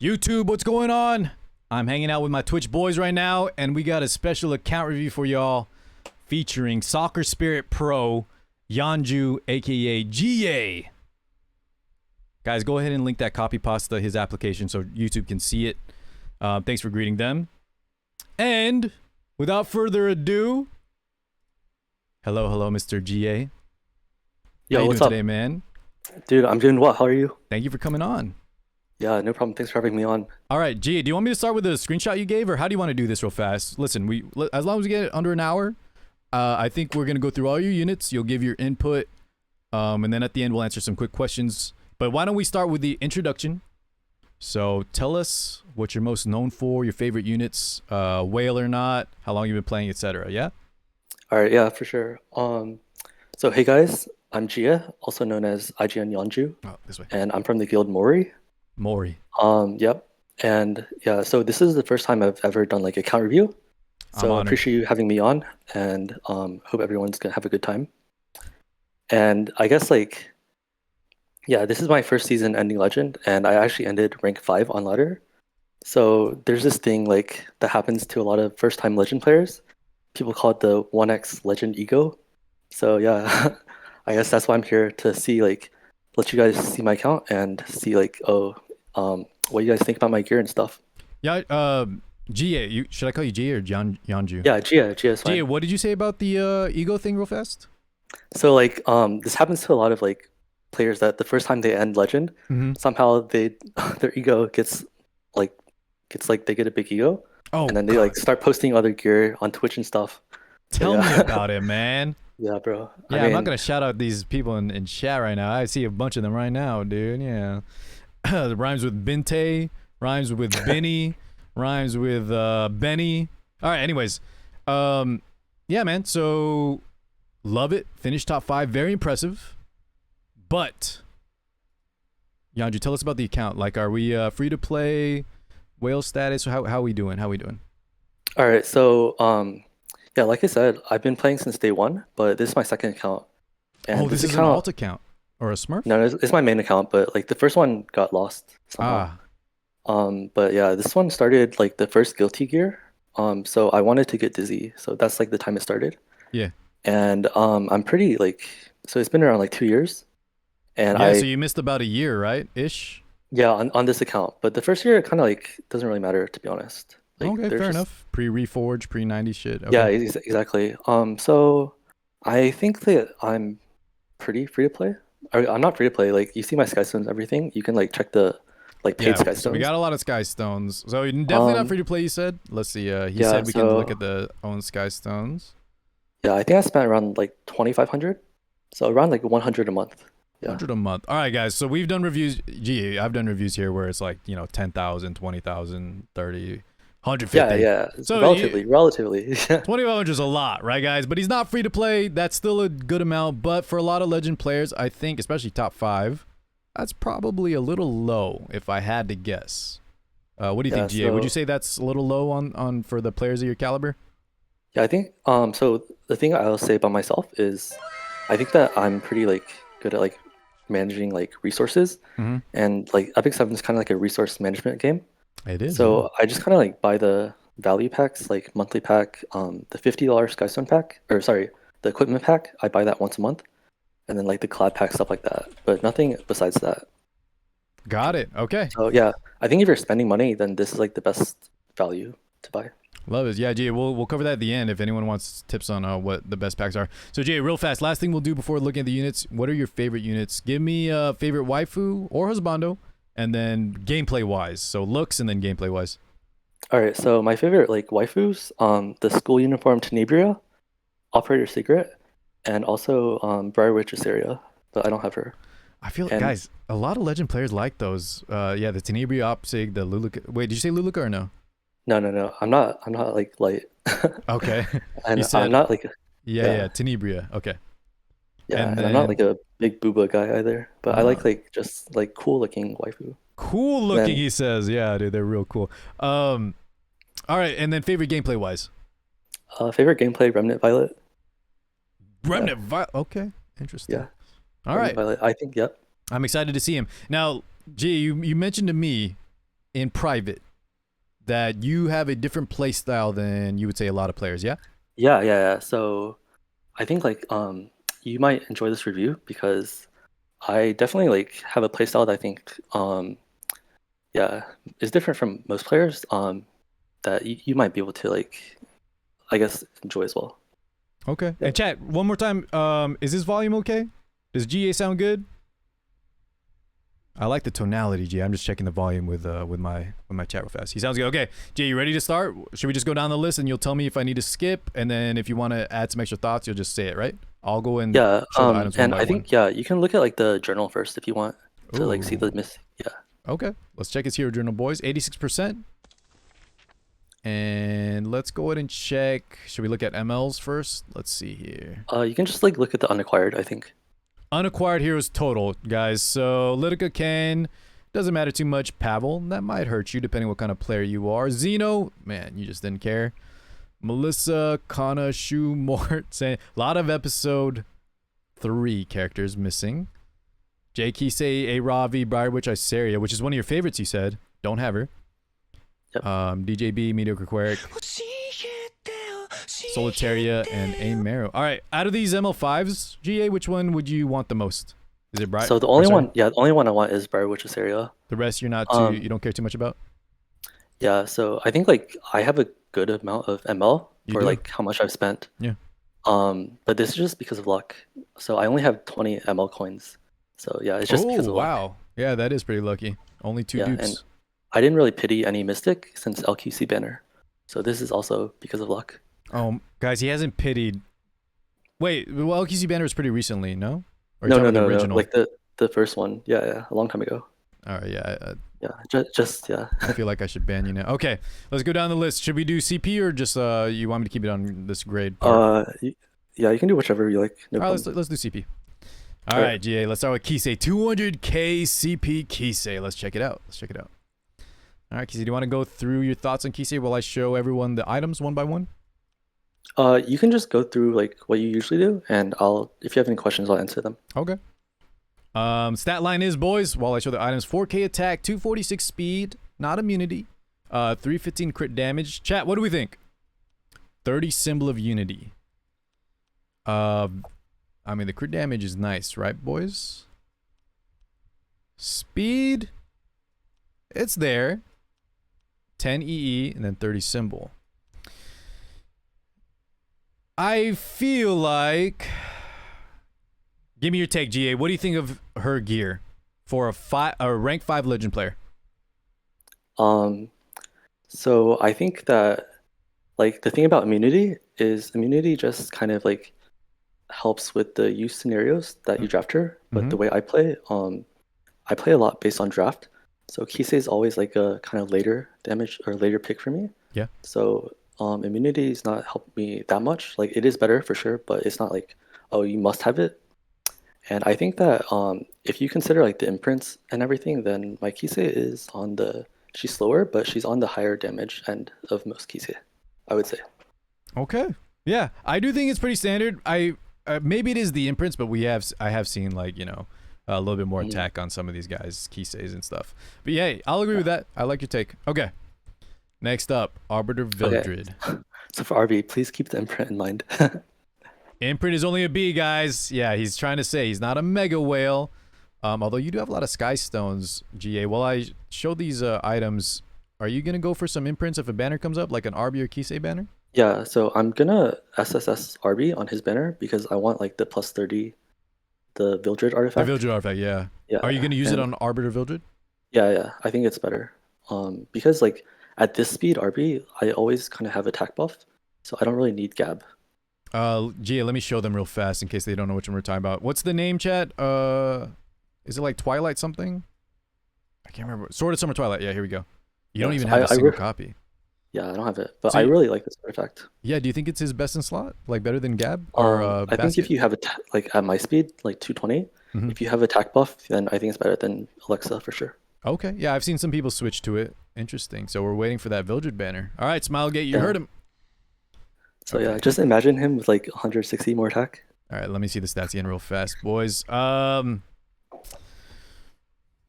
YouTube, what's going on? I'm hanging out with my Twitch boys right now, and we got a special account review for y'all featuring Soccer Spirit Pro, Yeonju, aka Jiye. Guys, go ahead and link that copy pasta, his application, so YouTube can see it. Thanks for greeting them. And without further ado, hello, Mr. Jiye. Yo, How you what's doing up? today, man? Dude, I'm doing well. How are you? Thank you for coming on. Yeah, no problem. Thanks for having me on. All right, Jiye, do you want me to start with the screenshot you gave, or how do you want to do this real fast? Listen, as long as we get it under an hour, I think we're going to go through all your units. You'll give your input, and then at the end, we'll answer some quick questions. But why don't we start with the introduction? So tell us what you're most known for, your favorite units, whale or not, how long you've been playing, etc. Yeah? All right, yeah, for sure. So hey guys, I'm Jiye, also known as IGN Yeonju, Oh, this way. and I'm from the guild Mori. Mori. Yep. And yeah, so this is the first time I've ever done like a count review. I'm So I honored. appreciate you having me on, and hope everyone's gonna have a good time. And I guess like, yeah, this is my first season ending legend, and I actually ended rank 5 on ladder. So there's this thing like that happens to a lot of first time legend players. People call it the 1x legend ego. So yeah, I guess that's why I'm here to see like let you guys see my account and see like what you guys think about my gear and stuff. Yeah, Jiye, should I call you Jiye or Yeonju? Yeah, Gia is fine. Jiye, what did you say about the ego thing real fast? So like this happens to a lot of like players that the first time they end legend, Mm-hmm. somehow they their ego like like they get a big ego, Oh, and then they God. like start posting other gear on Twitch and stuff. Tell yeah. me about it, man. Yeah, bro. Yeah, I'm not gonna shout out these people in chat right now. I see a bunch of them right now, dude. Yeah, it rhymes with Binte, rhymes with Benny, rhymes with Benny. All right. Anyways, yeah, man. So love it. Finished top 5. Very impressive. But Yeonju, tell us about the account. Like, are we free to play? Whale status? How are we doing? How are we doing? All right, so yeah, like I said, I've been playing since day one, but this is my second account. And Oh, this is an alt account or a Smurf? No, it's my main account, but like the first one got lost somehow. But yeah, this one started like the first guilty gear. So I wanted to get dizzy, so that's like the time it started. Yeah. And I'm pretty like, so it's been around like 2 years, and Yeah. So you missed about a year, right? Ish. yeah, on this account. But the first year, it kind of like doesn't really matter, to be honest. Like, Okay, there's fair just- enough. Pre-reforge, pre-90 shit. Okay. Yeah, exactly. So I think that I'm pretty free to play. I'm not free to play. Like you see my sky stones, everything. You can like check the like paid sky So stones. we got a lot of sky stones. So you're definitely not free to play. You said. Let's see. He yeah, said we can look so- at the own sky stones. Yeah, I think I spent around like 2,500. So around like 100 a month. Yeah. 100 a month. All right, guys. So we've done reviews. Gee, I've done reviews here where it's like 10,000, 20,000, 30, 150. Yeah. So relatively. 2,500 is a lot, right, guys? But he's not free to play. That's still a good amount. But for a lot of legend players, I think, especially top 5, that's probably a little low if I had to guess. What do you think, GA? Would you say that's a little low on for the players of your caliber? Yeah, I think so the thing I'll say about myself is I think that I'm pretty like good at like managing like resources, and like Epic 7 is kind of like a resource management game. It is. So I just kind of like buy the value packs, like monthly pack, the $50 Skystone pack, or sorry, the equipment pack. I buy that once a month, and then like the collab pack, stuff like that. But nothing besides that. Got it. Okay. So yeah, I think if you're spending money, then this is like the best value to buy. Love it. Yeah, Jay, we'll cover that at the end if anyone wants tips on what the best packs are. So, Jay, real fast, last thing we'll do before looking at the units, what are your favorite units? Give me a favorite waifu or husbando, and then gameplay-wise. So, looks and then gameplay-wise. All right, so my favorite like waifus, the school uniform Tenebria, Operator Secret, and also Briar Witch Assyria, but I don't have her. I feel, guys, a lot of legend players like those. Yeah, the Tenebria, Opsig, the Luluca. Wait, did you say Luluca or no? No. I'm not like light. Okay. And said- I'm not like Yeah, Tenebria. Okay. and I'm not like a big booba guy either. But I like just like cool looking waifu. Cool looking, he says. Yeah, dude, they're real cool. All right, and then favorite gameplay wise. Favorite gameplay Remnant Violet. Remnant Violet. Okay, interesting. Yeah. All right. Violet. I think yep. I'm excited to see him. Now, G, you mentioned to me in private that you have a different play style than you would say a lot of players, yeah? Yeah. So I think like you might enjoy this review because I definitely like have a playstyle that I think yeah is different from most players that you might be able to like I guess enjoy as well. Okay. Yeah. And chat, one more time, is this volume okay? Does GA sound good? I like the tonality, G. I'm just checking the volume with my chat real fast. He sounds good. Okay, Jay, you ready to start? Should we just go down the list and you'll tell me if I need to skip, and then if you want to add some extra thoughts, you'll just say it, right? I'll go and Yeah, show the items one and by I think you can look at like the journal first if you want to like see the Ooh. miss. Yeah. Okay, let's check his hero journal, boys. 86%. And let's go ahead and check. Should we look at MLs first? Let's see here. You can just like look at the unacquired, I think. Unacquired heroes total, guys. So Luluca can. Doesn't matter too much. Pavel, that might hurt you depending what kind of player you are. Zeno, man, you just didn't care. Melissa, Kana, Shu, Mort, saying a lot of episode 3 characters missing. Jay, Kise, A Ravi, Briarwitch, Iseria, which is one of your favorites, you said. Don't have her. Yep. DJB, Mediocre Queric, Solitaria, and A Marrow. All right, out of these ML5s, GA, which one would you want the most? Is it Briar? So the only one I want is Briarwitch area. The rest you're not too, you don't care too much about? Yeah, so I think like I have a good amount of ML for like how much I've spent. Yeah. But this is just because of luck. So I only have 20 ML coins. So yeah, it's just because of luck. Wow. Yeah, that is pretty lucky. Only 2 dupes. And I didn't really pity any Mystic since LQC banner. So this is also because of luck. Oh, guys, he hasn't pitied. Wait, well, LQC banner was pretty recently, no? Or No, the original? like the first one. Yeah, a long time ago. All right, yeah. Yeah, just yeah. I feel like I should ban you now. Okay, let's go down the list. Should we do CP or just you want me to keep it on this grade part? Yeah, you can do whichever you like. No All right, let's do CP. All right, GA. Let's start with Kise. 200k CP Kise. Let's check it out. All right, Kise, do you want to go through your thoughts on Kise while I show everyone the items one by one? You can just go through like what you usually do, and if you have any questions, I'll answer them. Okay. Stat line is, boys, while I show the items, 4k attack, 246 speed, not immunity, 315 crit damage. Chat, what do we think? 30 symbol of unity. I mean, the crit damage is nice, right, boys? Speed, it's there. 10 EE and then 30 symbol. I feel like... Give me your take, GA. What do you think of her gear for a rank 5 legend player? So I think that like the thing about immunity is immunity just kind of like helps with the use scenarios that you draft her. But the way I play a lot based on draft. So Kise is always like a kind of later damage or later pick for me. Yeah. So immunity is not helping me that much. Like it is better for sure, but it's not like, oh, you must have it. And I think that if you consider like the imprints and everything, then my Kise is she's slower, but she's on the higher damage end of most Kise, I would say. Okay. Yeah, I do think it's pretty standard. Maybe it is the imprints, but I have seen like, you know, a little bit more attack on some of these guys, Kises and stuff. But yeah, I'll agree with that. I like your take. Okay. Next up, Arbiter Vildred. Okay. So for RB, please keep the imprint in mind. Imprint is only a B, guys. Yeah, he's trying to say he's not a mega whale. Although you do have a lot of sky stones, GA. While I show these items, are you gonna go for some imprints if a banner comes up, like an RB or Kise banner? Yeah, so I'm gonna SSS RB on his banner because I want like the plus 30, the Vildred artifact. The Vildred artifact, yeah. Yeah. Are you gonna use it on Arbiter Vildred? Yeah. I think it's better. Because like at this speed RB, I always kind of have attack buff, so I don't really need Gab. Gia, let me show them real fast in case they don't know which one we're talking about. What's the name, chat? Is it like Twilight something? I can't remember. Sword of Summer Twilight. Yeah, here we go. You don't even have a single copy. Yeah, I don't have it, but I really like this artifact. Yeah, do you think it's his best in slot? Like better than Gab? I think if you have like at my speed, like 220, if you have attack buff, then I think it's better than Alexa for sure. Okay, yeah, I've seen some people switch to it. Interesting. So we're waiting for that Vildred banner. All right, Smilegate, you heard him. So yeah, just imagine him with like 160 more attack. All right, let me see the stats again real fast, boys.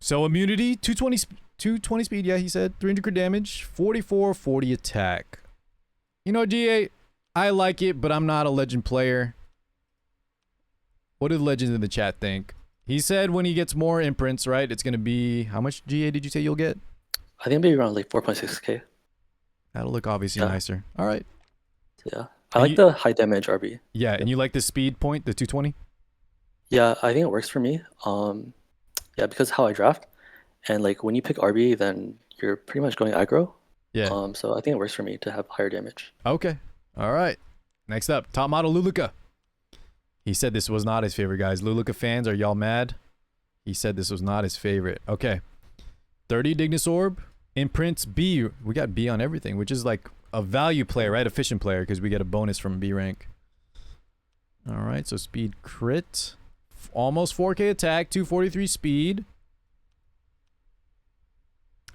So immunity, 220 220 speed, yeah, he said. 300 crit damage, 4440 attack. You know, GA, I like it, but I'm not a legend player. What do the legends in the chat think? He said when he gets more imprints, right, it's going to be... How much GA did you say you'll get? I think maybe around like 4.6k. That'll look obviously nicer. All right. Yeah. I like the high damage RB. Yeah, and you like the speed point, the 220? Yeah, I think it works for me. Yeah, because how I draft. And like when you pick RB, then you're pretty much going aggro. Yeah. So I think it works for me to have higher damage. Okay. All right. Next up, top model Luluca. He said this was not his favorite, guys. Luluca fans, are y'all mad? He said this was not his favorite. Okay. 30 Dignus Orb. Imprints B. We got B on everything, which is like a value player, right? Efficient player, because we get a bonus from B rank. All right, so speed crit. Almost 4k attack, 243 speed.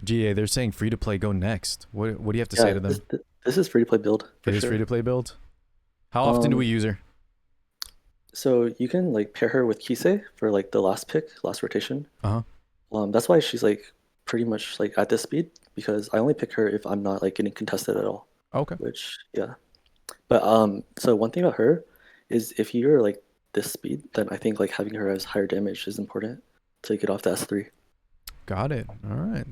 GA, they're saying free to play, go next. What do you have to say to them? This is free to play build. It is free to play build? How often do we use her? So you can like pair her with Kise for like the last pick, last rotation. That's why she's like pretty much like at this speed, because I only pick her if I'm not like getting contested at all. Okay. Which but so one thing about her is if you're like this speed, then I think like having her as higher damage is important to get off the S3. Got it. All right.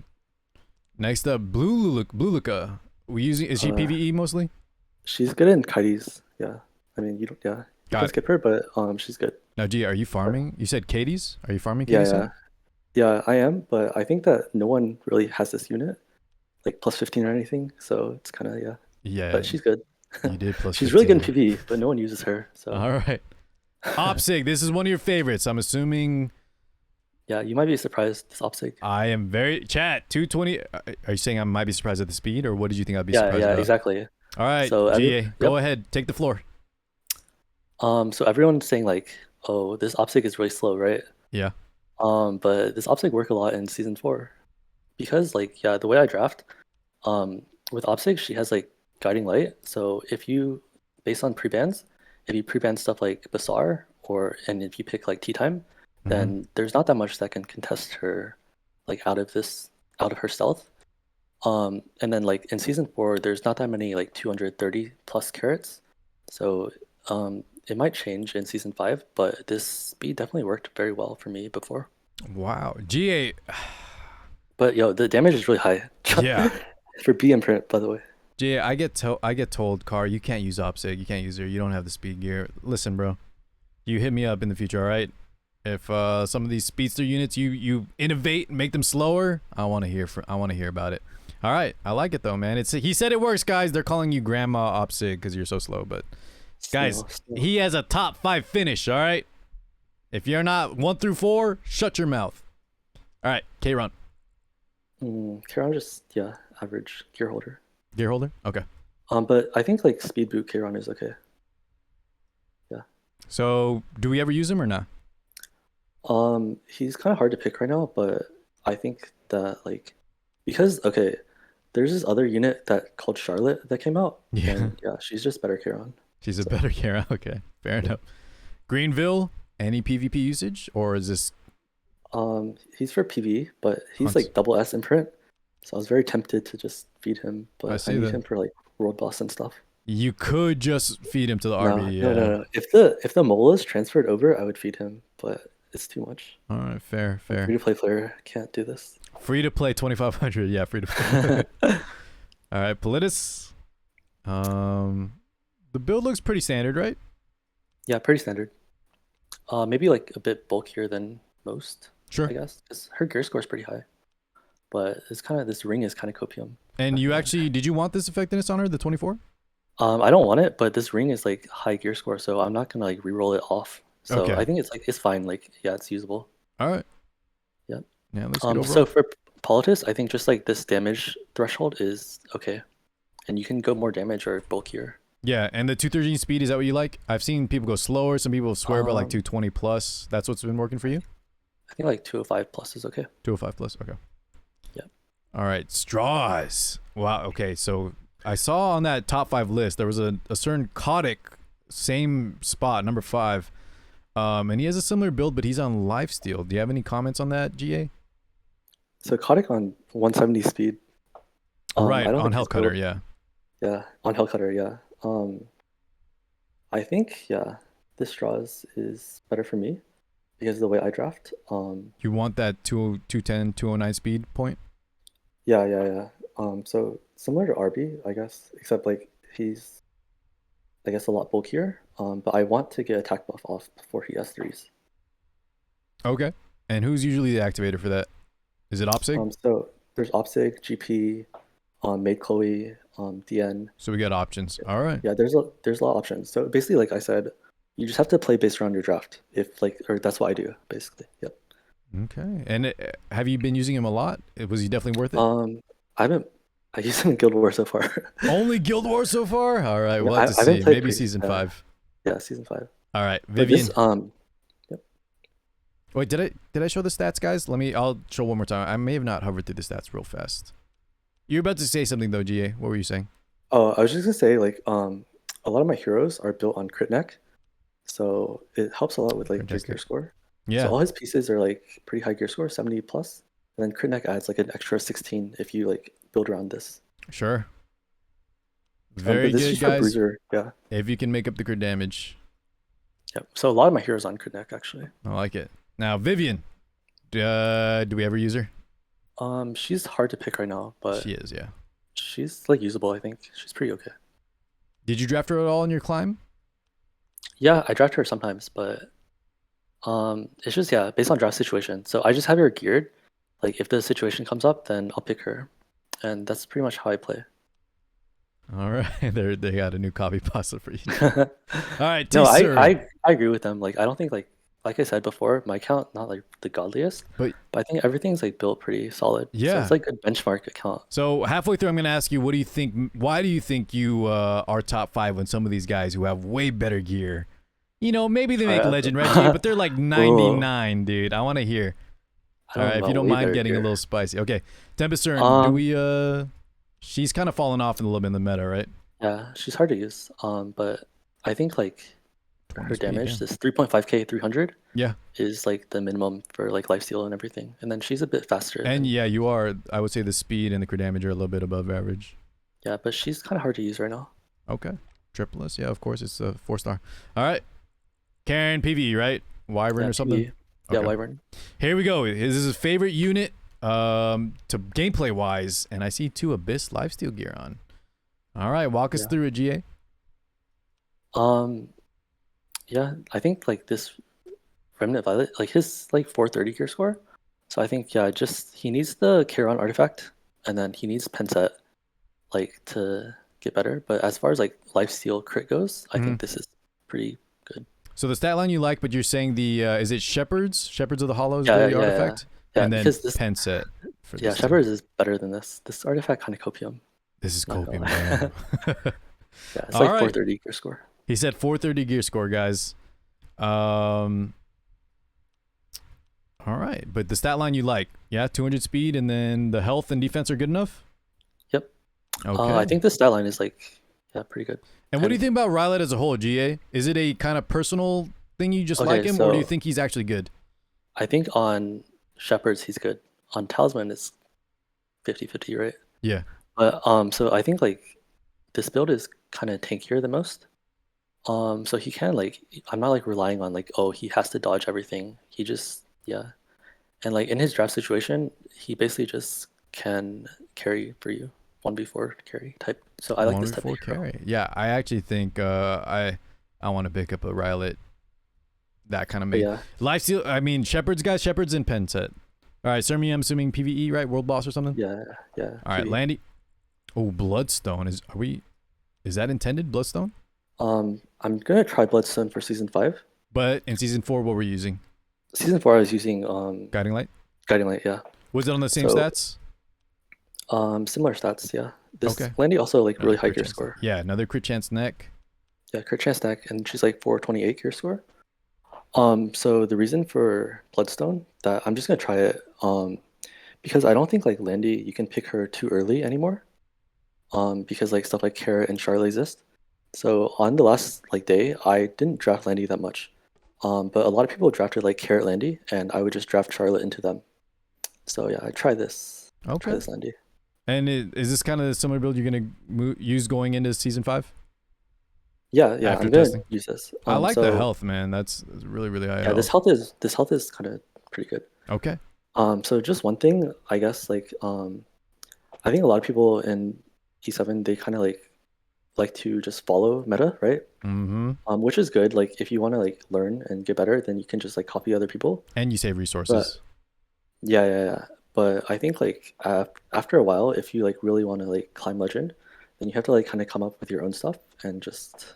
Next up, Blue Luluca. Is she PvE mostly? She's good in kites. Yeah. I mean, you can skip her, but she's good. Now, Gia, are you farming? You said Katie's? Are you farming Katie's? Yeah, I am, but I think that no one really has this unit, like plus 15 or anything. So it's kind of Yeah. But she's good. You did plus. She's really good in PvE, but no one uses her. So. All right. Opsig, this is one of your favorites. I'm assuming. Yeah, you might be surprised. This Opsig. I am very chat 220. Are you saying I might be surprised at the speed, or what did you think I'd be surprised about? Yeah, exactly. All right, so GA, go ahead, take the floor. So everyone's saying like, oh, this Opsig is really slow, right? Yeah. But this Opsig work a lot in season 4, because like the way I draft, with Opsig she has like guiding light. So if you based on pre-bans, if you pre-ban stuff like Bazaar and if you pick like Teatime, then there's not that much that can contest her like out of her stealth. And then like in season 4 there's not that many like 230 plus carrots. So it might change in season 5, but this speed definitely worked very well for me before. Wow. GA. But the damage is really high. Yeah. For B imprint, by the way. GA, I get told, Car, you can't use Opsig, you can't use her, you don't have the speed gear. Listen, bro. You hit me up in the future, all right? If some of these speedster units you innovate and make them slower, I want to hear about it. All right, I like it though, man. He said it works, guys. They're calling you Grandma Opsig because you're so slow, but guys, he has a top 5 finish. All right, if you're not 1 through 4, shut your mouth. All right, K-Ron. K-Ron just average gear holder. Gear holder, okay. But I think like speed boot K-Ron is okay. Yeah. So do we ever use him or not? He's kind of hard to pick right now, but I think that like because there's this other unit called Charlotte that came out. Yeah. And, she's just better K-Ron. She's a better K-Ron. Okay, fair enough. Greenville, any PvP usage, or is this? He's for PvE, but he's like double S imprint, so I was very tempted to just feed him, but I need him for like world boss and stuff. You could just feed him to the RB. No. If the mole is transferred over, I would feed him, but it's too much. All right, fair. Free to play player can't do this. Free to play 2,500. Yeah, free to play. All right, Politis. The build looks pretty standard, right? Yeah, pretty standard. Maybe like a bit bulkier than most. Sure. I guess because her gear score is pretty high, but this ring is kind of copium. And did you want this effectiveness on her, the 24? I don't want it, but this ring is like high gear score, so I'm not gonna like reroll it off. So I think it's fine. Like it's usable. All right. Yep. Yeah. Looks good overall. So for Politis, I think just like this damage threshold is okay, and you can go more damage or bulkier. Yeah, and the 213 speed, is that what you like? I've seen people go slower. Some people swear about like 220 plus. That's what's been working for you? I think like 205 plus is okay. 205 plus, okay. Yep. All right, straws. Wow, okay, so I saw on that top 5 list, there was a certain Kotick, same spot, number 5. And he has a similar build, but he's on lifesteal. Do you have any comments on that, GA? So Kotick on 170 speed. Right, I don't on think his Hellcutter, build. yeah. Yeah, on Hellcutter, yeah. I think yeah, this straws is better for me because of the way I draft. You want that 210, 209 speed point? Yeah, yeah, yeah. So similar to RB, I guess, except like he's, I guess, a lot bulkier. But I want to get attack buff off before he S3s. Okay. And who's usually the activator for that? Is it Opsig? So there's Opsig, GP, Maid Chloe, DN. So we got options. All right. Yeah, there's a lot of options. So basically, like I said, you just have to play based around your draft. If like, or that's what I do basically. Yep. Okay. And have you been using him a lot? Was he definitely worth it? I haven't. I used him in Guild War so far. Only Guild Wars so far? All right. Yeah, We'll have to I haven't see. played Maybe season 5. Yeah, season 5. All right. But Vivian. this, yep. Wait, did I show the stats, guys? I'll show one more time. I may have not hovered through the stats real fast. You're about to say something though, Jiye. What were you saying? Oh, I was just gonna say like a lot of my heroes are built on crit neck, so it helps a lot with like your Fantastic. gear score. Yeah. So all his pieces are like pretty high gear score, 70 plus, and then crit neck adds like an extra 16 if you like build around this. Sure. Very but this good, is guys. Bruiser, yeah. If you can make up the crit damage. Yep. So a lot of my heroes on crit neck actually. I like it. Now, Vivian. Do we ever use her? She's hard to pick right now, but She is, yeah. she's like usable. I think she's pretty okay. Did you draft her at all in your climb? Yeah, I draft her sometimes, but it's just yeah, based on draft situation. So I just have her geared. Like if the situation comes up, then I'll pick her, and that's pretty much how I play. All right, they got a new copy pasta for you. No, All right, I agree with them. Like I don't think like I said before, my account not like the godliest, But I think everything's like built pretty solid. So Yeah. it's like a benchmark account. So halfway through, I'm gonna ask you, what do you think? Why do you think you are top 5 when some of these guys who have way better gear, maybe they make Legend Reggie, but they're like 99, dude. I want to hear. I All right, if know you don't way mind better getting a gear. little spicy. Okay, Tempest Cern, do Um, we? She's kind of fallen off in a little bit in the meta, right? Yeah, she's hard to use. But I think like 20 her speed, damage, yeah. this 3.5k 300 Yeah, is like the minimum for like lifesteal and everything. And then she's a bit faster. and than- yeah, you are. I would say the speed and the crit damage are a little bit above average. yeah, but she's kind of hard to use right now. Okay, triple S, yeah, of course, it's a 4-star. All right, Karen PvE, right? Wyvern Yeah, or something. PvE. Yeah, Okay. Wyvern. Here we go. This is his favorite unit to gameplay wise, and I see 2 Abyss lifesteal gear on. All right, walk us Yeah. through it, GA. Yeah, I think like this Remnant Violet, like his like 430 gear score. So I think yeah, just he needs the Charon artifact, and then he needs Penset like to get better. But as far as like lifesteal crit goes, I think this is pretty good. So the stat line you like, but you're saying the is it Shepherds of the Hollows, Yeah, the yeah, artifact, Yeah, and then because this pen set for yeah, this. Shepherds is better than this. This artifact kind of copium. This is Not gonna copium. lie. Damn. Yeah, it's All like right. 430 gear score. He said 430 gear score, guys. All right, but the stat line you like, yeah, 200 speed, and then the health and defense are good enough. Yep. Okay. I think the stat line is like yeah, pretty good. And what do you think about Riolet as a whole, GA? Is it a kind of personal thing you just like him, or do you so- think he's actually good? I think on Shepherds he's good. On Talisman it's 50-50, right? Yeah. But so I think like this build is kind of tankier than most. So he can like I'm not like relying on like oh he has to dodge everything. He just yeah. And like in his draft situation, he basically just can carry for you. 1v4 carry type. So I like this type of hero. carry. Yeah, I actually think I want to pick up a Riolet. That kind of But make yeah. lifesteal. I mean, Shepherds, guys, Shepherds and pen set. All right, Sermi, I'm assuming PVE, right? World boss or something. Yeah. All right, PvE. Landy. Oh, Bloodstone is that intended Bloodstone? I'm gonna try Bloodstone for season 5. But in season 4, what were you using? Season 4 I was using Guiding Light. Guiding Light, yeah. Was it on the same So- stats? Similar stats, yeah. This Okay. Landy also like really Another high crit gear chance. score. Yeah, another crit chance neck. Yeah, crit chance stack, and she's like 428 gear score. So the reason for Bloodstone that I'm just gonna try it, because I don't think like Landy you can pick her too early anymore. Because like stuff like Carrot and Charlotte exist. So on the last like day, I didn't draft Landy that much. But a lot of people drafted like Carrot Landy, and I would just draft Charlotte into them. So yeah, I try this. Try Okay. this Landy. And is this kind of a similar build you're gonna use going into season 5? Yeah, After I'm gonna testing? use this. I like the So health, man. That's really, really high yeah, health. this health is kind of pretty good. Okay. So just one thing, I guess, like I think a lot of people in E7 they kind of like to just follow meta, right? Mm-hmm. Which is good. Like if you want to like learn and get better, then you can just like copy other people. And you save But resources. yeah. But I think like after a while, if you like really want to like climb legend, then you have to like kind of come up with your own stuff and just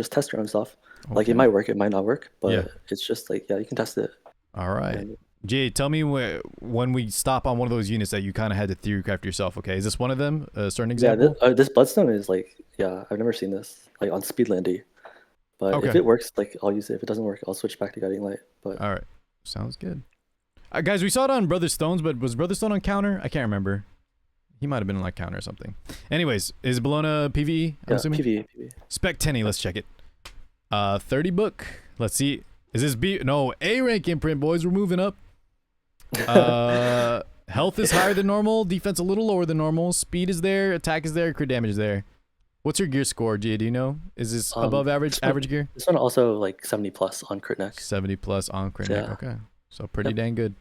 test your own stuff. Like it Okay. might work, it might not work, Yeah. but it's just like you can test it. All right. And Jay, tell me when we stop on one of those units that you kind of had to theory craft yourself. Okay, is this one of them? A certain yeah, example? this bloodstone is like I've never seen this like on speed Landy. But if Okay. it works, like I'll use it. If it doesn't work, I'll switch back to guiding light. But All right. Sounds good. Guys, we saw it on Brother Stones, but was Brother Stone on counter? I can't remember. He might have been on like counter or something. Anyways, is Bologna PvE? I'm assuming. PvE. Spec 10, let's check it. 30 book. Let's see. Is this B? No, A rank imprint, boys. We're moving up. Health is higher than normal. Defense a little lower than normal. Speed is there. Attack is there. Crit damage is there. What's your gear score, Gia? Do you know? Is this above average gear? This one also like 70 plus on crit neck. 70 plus on crit neck. Yeah. Okay. So pretty dang good.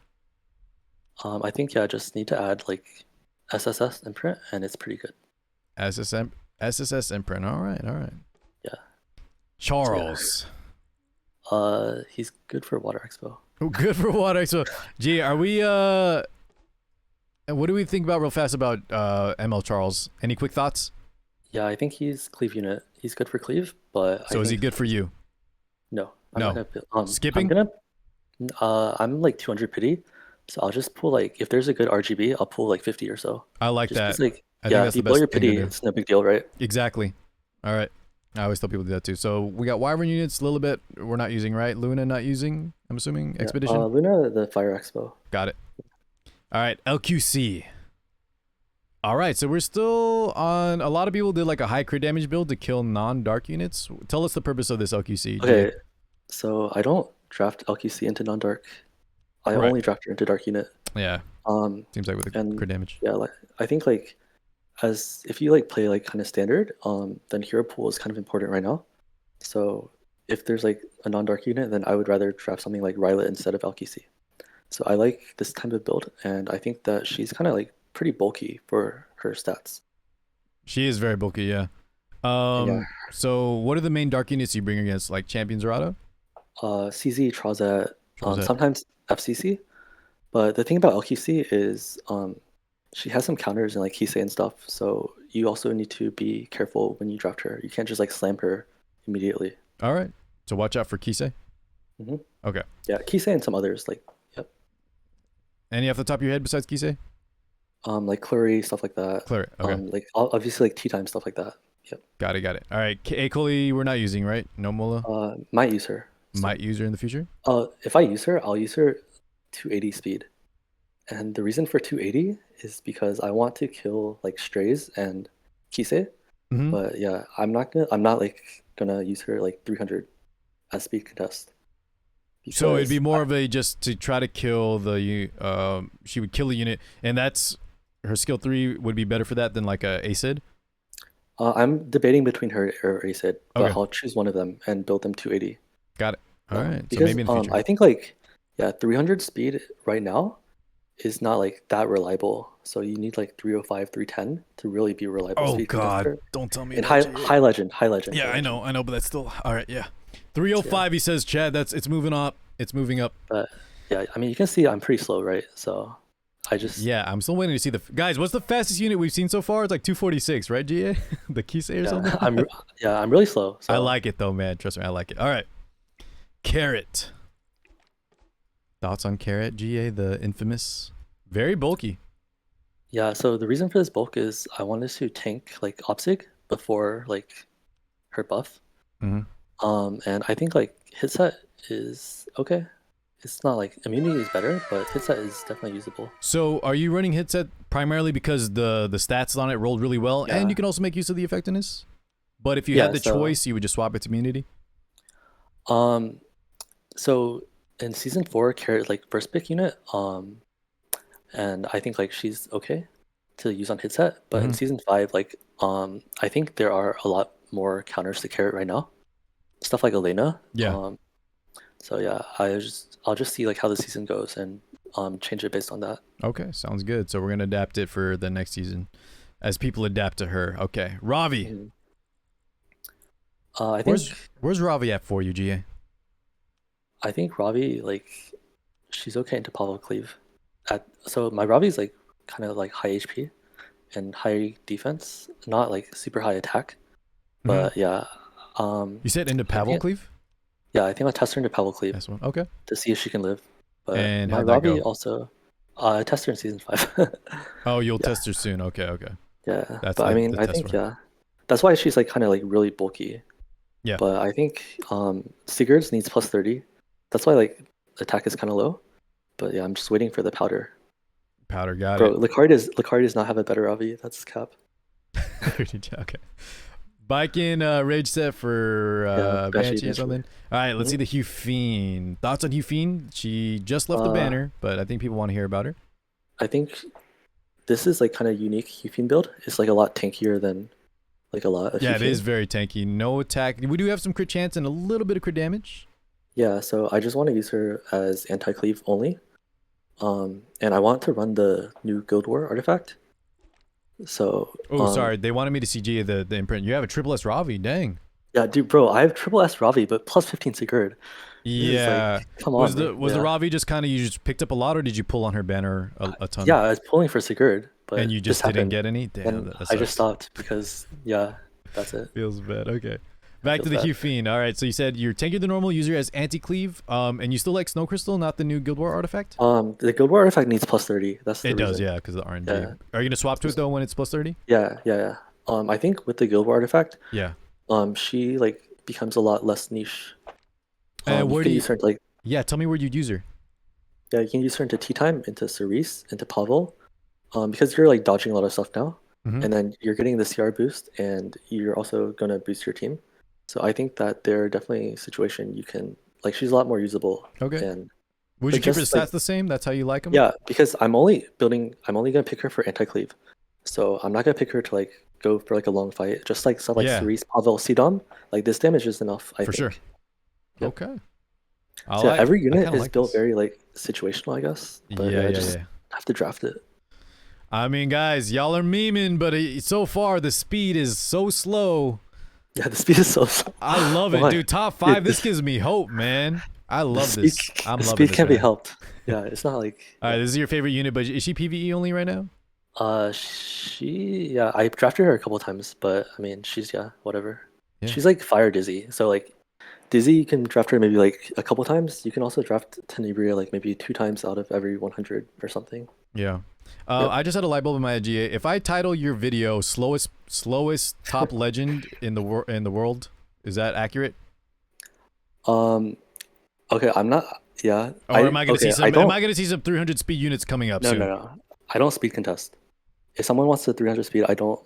I think just need to add like SSS imprint, and it's pretty good. SSS imprint. All right. Yeah. Charles. He's good for Water Expo. Oh, good for water. So, G, are we what do we think about real fast about ML Charles? Any quick thoughts? Yeah, I think he's cleave unit. He's good for cleave, but So is he good for you? No. No. Skipping? I'm like 200 pity, so I'll just pull like if there's a good RGB, I'll pull like 50 or so. I like Just that. 'cause, like I think that's if you the blow best your thing to pity, do. it's no big deal, right? Exactly. All right. I always tell people to do that too. So we got Wyvern units, Lilibet we're not using, right? Luna not using, I'm assuming. Expedition? Luna, the Fire Expo. Got it. All right, LQC. All right, so we're still on. A lot of people did like a high crit damage build to kill non-dark units. Tell us the purpose of this LQC. Okay, so I don't draft LQC into non-dark. I only draft her into dark unit. Yeah. Seems like with the crit damage. Yeah, like I think like as if you like play like kind of standard, then hero pool is kind of important right now. So if there's like a non-dark unit, then I would rather draft something like Riolet instead of LQC. So I like this type of build, and I think that she's kind of like pretty bulky for her stats. She is very bulky, yeah. So what are the main dark units you bring against, like Champions or Auto? CZ, Trazet, sometimes FCC. But the thing about LQC is she has some counters in like Kise and stuff, so you also need to be careful when you draft her. You can't just like slam her immediately. All right. So watch out for Kise. Mm-hmm. Okay. Yeah, Kise and some others like Any off the top of your head besides Kise? Like Clary, stuff like that. Clary. Okay. Like obviously like Teatime, stuff like that. Yep. Got it. All right. Akoli we're not using, right? No Mola. Might use her. Might use her in the future. If I use her, I'll use her 280 speed. And the reason for 280 is because I want to kill like strays and Kise. Mm-hmm. But yeah, I'm not like gonna use her like 300 as speed contest. So it'd be more of a just to try to kill the she would kill a unit, and that's her skill 3 would be better for that than like a ACID. I'm debating between her or ACID, but Okay. I'll choose one of them and build them 280. Got it. All right. Because so maybe in the future. I think like 300 speed right now is not like that reliable. So you need like 305, 310 to really be reliable. Oh speed God! contester. Don't tell me. And high legend. Yeah, I know, but that's still all right. Yeah, 305. He says, Chad. It's moving up. It's moving up. But yeah, I mean, you can see I'm pretty slow, right? So I just I'm still waiting to see the guys. What's the fastest unit we've seen so far? It's like 246, right, Jiye? The Kise or something. I'm really slow. So. I like it though, man. Trust me, I like it. All right, Carrot. Thoughts on Carrot, Jiye, the infamous, very bulky. Yeah, so the reason for this bulk is I wanted to tank like Opsig before like her buff. Mm-hmm. And I think like hit set is okay. It's not like immunity is better, but hit set is definitely usable. So are you running hit set primarily because the stats on it rolled really well, and you can also make use of the effectiveness? But if you had the choice, you would just swap it to immunity? So in season 4, Carrot like first pick unit, and I think like she's okay to use on hit set. But in Mhm. season 5, like I think there are a lot more counters to Carrot right now. Stuff like Elena. Yeah. So yeah, I'll just see like how the season goes and change it based on that. Okay, sounds good. So we're gonna adapt it for the next season, as people adapt to her. Okay, Ravi. Mhm. I think Where's Ravi at for you, GA? Ravi, like she's okay into Pavel Cleave. So my Ravi's like kind of like high HP and high defense, not like super high attack. But yeah, You said into I Pavel think Cleave? yeah, I think I'll test her into Pavel Cleave That's one. Okay. to see if she can live. But And my how'd that Ravi go? also, I test her in season 5. Oh, you'll Yeah, test her soon. Okay, okay. yeah. That's But I mean, the I test think one. yeah, that's why she's like kind of like really bulky. Yeah. But I think Sigurd's needs plus 30. That's why like attack is kind of low. But yeah, I'm just waiting for the powder. Powder got Bro, it. Licari does not have a better Ravi. That's cap. Okay. Bike in rage set for Yeah, Banshee or Banshee. something. All right, let's see the Hugh Fiend. Thoughts on Hugh Fiend? She just left the banner, but I think people want to hear about her. I think this is like kind of unique Hufine build. It's like a lot tankier than like a lot of Yeah, it Hufine. is very tanky. No attack. We do have some crit chance and a little bit of crit damage. Yeah, so I just want to use her as anti-cleave only. And I want to run the new Guild War artifact. So Oh, sorry. They wanted me to see Jiye the imprint. You have a triple S Ravi. Dang. yeah, dude, bro, I have triple S Ravi, but plus 15 Sigurd. This is Yeah. like, come on, man. Was the Yeah. Ravi just kind of you just picked up a lot, or did you pull on her banner a ton? Yeah, I was pulling for Sigurd, but And you this just didn't happened, get any. Damn, and that I just sucks. stopped because yeah, that's it. Feels bad. Okay. Back to Feels the bad. Hugh Fiend. All right. So you said you're tanking the normal user as anti-cleave, and you still like Snow Crystal, not the new Guild War artifact. The Guild War artifact needs plus 30. That's the It does, reason. yeah, because of the RNG. Yeah. Are you gonna swap to it though when it's plus 30? Yeah. I think with the Guild War artifact, Yeah. she like becomes a lot less niche. And You where can do you? use her to, like Yeah, tell me where you'd use her. yeah, you can use her into Teatime, into Cerise, into Pavel, because you're like dodging a lot of stuff now, Mhm. and then you're getting the CR boost, and you're also gonna boost your team. So I think that they're definitely a situation you can like. She's a lot more usable. Okay. And Would you but keep her just stats like the same? That's how you like them? yeah, because I'm only gonna pick her for anti-cleave, so I'm not gonna pick her to like go for like a long fight. Just like stuff like Yeah. Cerise, Pavel, Sidon, like this damage is enough. I For think. sure. Yep. Okay. So yeah, every I unit kinda is like built this. very like situational, I guess. But Yeah. just have to draft it. I mean, guys, y'all are memeing, but so far the speed is so slow. Yeah, the speed is so slow. I love it, Why? dude. Top 5. Dude, This gives me hope, man. I love the this. speed, I'm the loving speed this. can't be Man. helped. Yeah, it's not like All right, this is your favorite unit, but is she PVE only right now? yeah, I drafted her a couple times, but I mean, she's whatever. Yeah. She's like fire dizzy, so like dizzy, you can draft her maybe like a couple times. You can also draft Tenebria like maybe 2 times out of every 100 or something. Yeah. Yep. I just had a light bulb in my head, GA. If I title your video slowest top legend in the world, is that accurate? Okay, I'm not. Yeah. Or am I going to see some? I don't. Am I going to see some 300 speed units coming up soon? No. I don't speed contest. If someone wants the 300 speed, I don't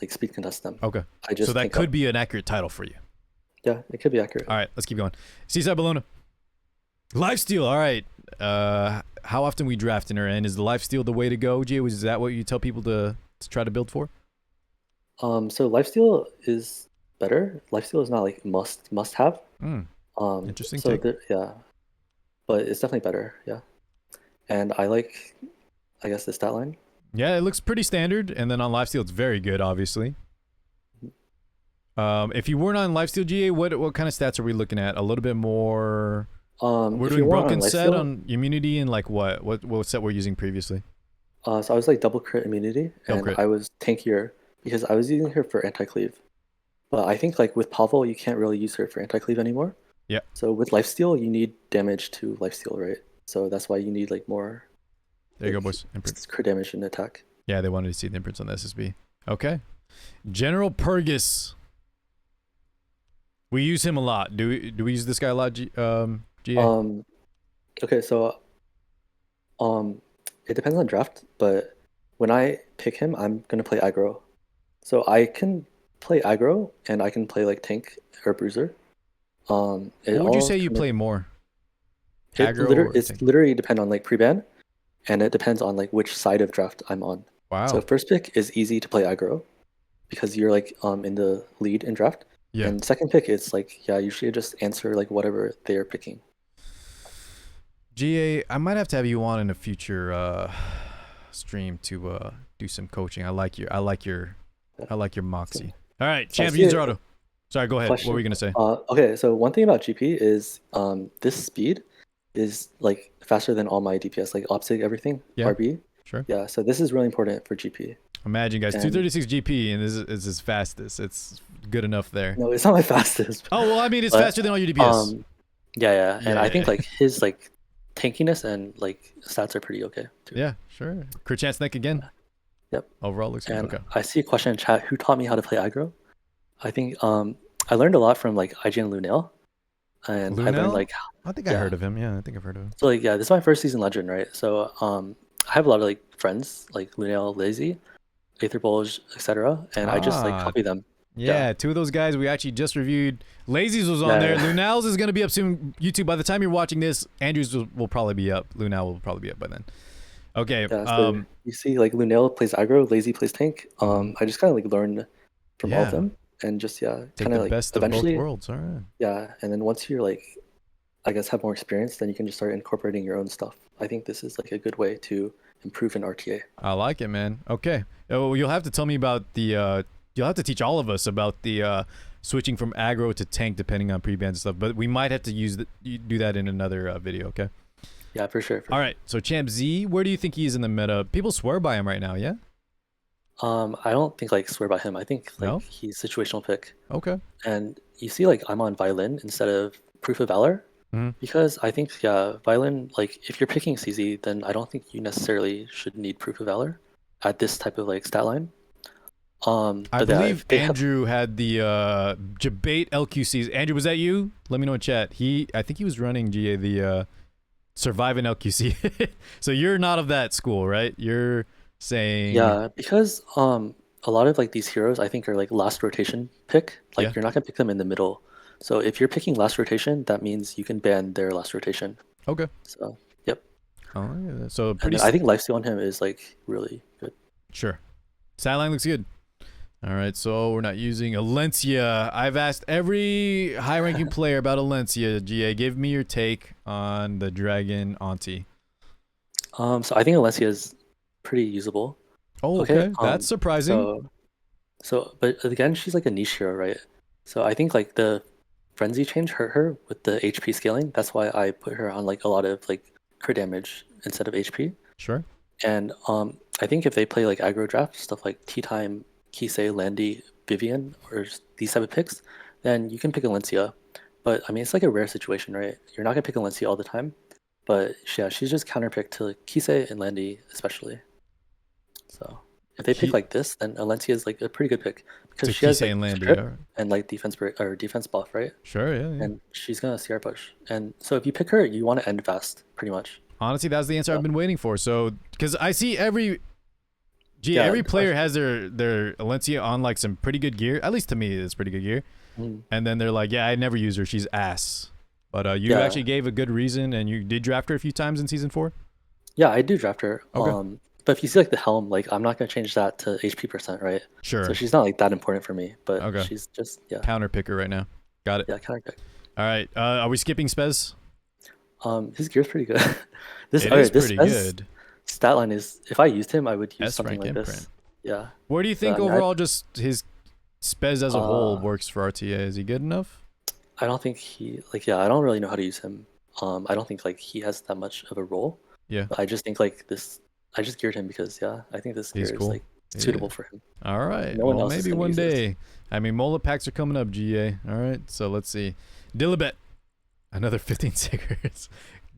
like speed contest them. Okay. I just So that tank could up. be an accurate title for you. Yeah, it could be accurate. All right, let's keep going. Seaside Bologna. Lifesteal. All right. How often we draft in her, and is the lifesteal the way to go, Jay? Is that what you tell people to try to build for? So lifesteal is better. Lifesteal is not like must have. Interesting So take. yeah, but it's definitely better. Yeah, and I like, I guess the stat line. Yeah, it looks pretty standard, and then on lifesteal, it's very good, obviously. If you weren't on lifesteal, GA, what kind of stats are we looking at? A little bit more. We're doing broken set on immunity and like what set we're using previously. So I was like double crit immunity, and crit. I was tankier because I was using her for anti-cleave. But I think like with Pavel, you can't really use her for anti-cleave anymore. Yeah. So with lifesteal, you need damage to lifesteal, right? So that's why you need like more. There you go, boys. Imprints. Crit damage and attack. Yeah, they wanted to see the imprints on the SSB. Okay. General Purrgis. We use him a lot. Do we use this guy a lot, GA? Okay, so it depends on draft, but when I pick him, I'm gonna play aggro. So I can play aggro and I can play like tank or bruiser. What would you say you play more? It's literally depend on like pre-ban and it depends on like which side of draft I'm on. Wow. So first pick is easy to play aggro because you're like in the lead in draft. Yeah. And second pick is like, yeah, you should just answer like whatever they're picking. Jiye, I might have to have you on in a future stream to do some coaching. I like your moxie. All right, champ, use auto. Sorry, go ahead. Question. What were you gonna say? Okay, so one thing about GP is this speed is like faster than all my DPS, like OPSIG, everything, yeah, RB. Sure. Yeah, so this is really important for GP. Imagine, guys, 236 GP, and this is his fastest. It's good enough there. No, it's not my fastest. Oh well, I mean, it's faster than all your DPS. Yeah, and I think like his like tankiness and like stats are pretty okay too. Yeah, sure. Crit chance neck again. Yep. Overall looks good. Okay. I see a question in chat. Who taught me how to play aggro? I think I learned a lot from like IGN Lunel. And Lunel? I learned like I think I heard of him. Yeah, I think I've heard of him. So like this is my first season legend, right? So I have a lot of like friends like Lunel, Lazy, Aetherbolge, etc. And I just like copy them. Yeah, two of those guys we actually just reviewed. Lazy's was on there. Lunel's is gonna be up soon. YouTube. By the time you're watching this, Andrew's will probably be up. Lunel will probably be up by then. Okay. Yeah, so you see, like Lunel plays aggro, Lazy plays tank. I just kind of like learned from all of them, and just kind of like best eventually of both worlds. All right. Yeah, and then once you're like, I guess, have more experience, then you can just start incorporating your own stuff. I think this is like a good way to improve in RTA. I like it, man. Okay. Oh, you'll have to tell me about the. You'll have to teach all of us about the switching from aggro to tank depending on pre-bans and stuff. But we might have to do that in another video. Okay. Yeah, for sure. All right. So Champ Z, where do you think he is in the meta? People swear by him right now. Yeah. I don't think like swear by him. I think like he's situational pick. Okay. And you see, like I'm on Violin instead of Proof of Valor because I think Violin, like if you're picking CZ, then I don't think you necessarily should need Proof of Valor at this type of like stat line. I believe Andrew had the debate LQCs. Andrew, was that you? Let me know in chat. I think he was running GA the survive an LQC. So you're not of that school, right? You're saying because a lot of like these heroes I think are like last rotation pick. Like you're not gonna pick them in the middle. So if you're picking last rotation, that means you can ban their last rotation. Okay. So yep. Oh yeah. So pretty. I think lifesteal on him is like really good. Sure. Stat line looks good. All right, so we're not using Elencia. I've asked every high-ranking player about Elencia. GA, give me your take on the Dragon Auntie. So I think Elencia is pretty usable. Oh, okay. That's surprising. But again, she's like a niche hero, right? So I think like the frenzy change hurt her with the HP scaling. That's why I put her on like a lot of like crit damage instead of HP. Sure. And I think if they play like aggro draft stuff like Teatime, Kise, Landy, Vivian, or these type of picks, then you can pick Elencia. But I mean, it's like a rare situation, right? You're not gonna pick Elencia all the time. But yeah, she's just counterpicked to Kise and Landy especially. So if they pick like this, then Elencia is like a pretty good pick because she has like, and Landy and like defense buff, right? Sure, yeah. And she's gonna CR push. And so if you pick her, you want to end fast, pretty much. Honestly, that's the answer I've been waiting for. So because I see every player has their Elencia on like some pretty good gear. At least to me, it's pretty good gear. And then they're like, yeah, I never use her. She's ass. But you actually gave a good reason, and you did draft her a few times in season 4. Yeah, I do draft her. Okay. But if you see like the helm, like I'm not gonna change that to HP %, right? Sure. So she's not like that important for me. But she's just counter picker right now. Got it. Yeah, counter pick. All right. Are we skipping Spez? His gear's pretty good. This pretty good. Stat line is, if I used him, I would use something like imprint. this. Yeah. Where do you think overall just his Spez as a whole works for RTA? Is he good enough? I don't think he I don't really know how to use him. I don't think like he has that much of a role. Yeah. But I just think like this. I just geared him because I think this gear is like suitable for him. All right. Well, maybe one day. I mean, Mola packs are coming up, GA. All right. So let's see. Dilibet. Another 15 cigarettes.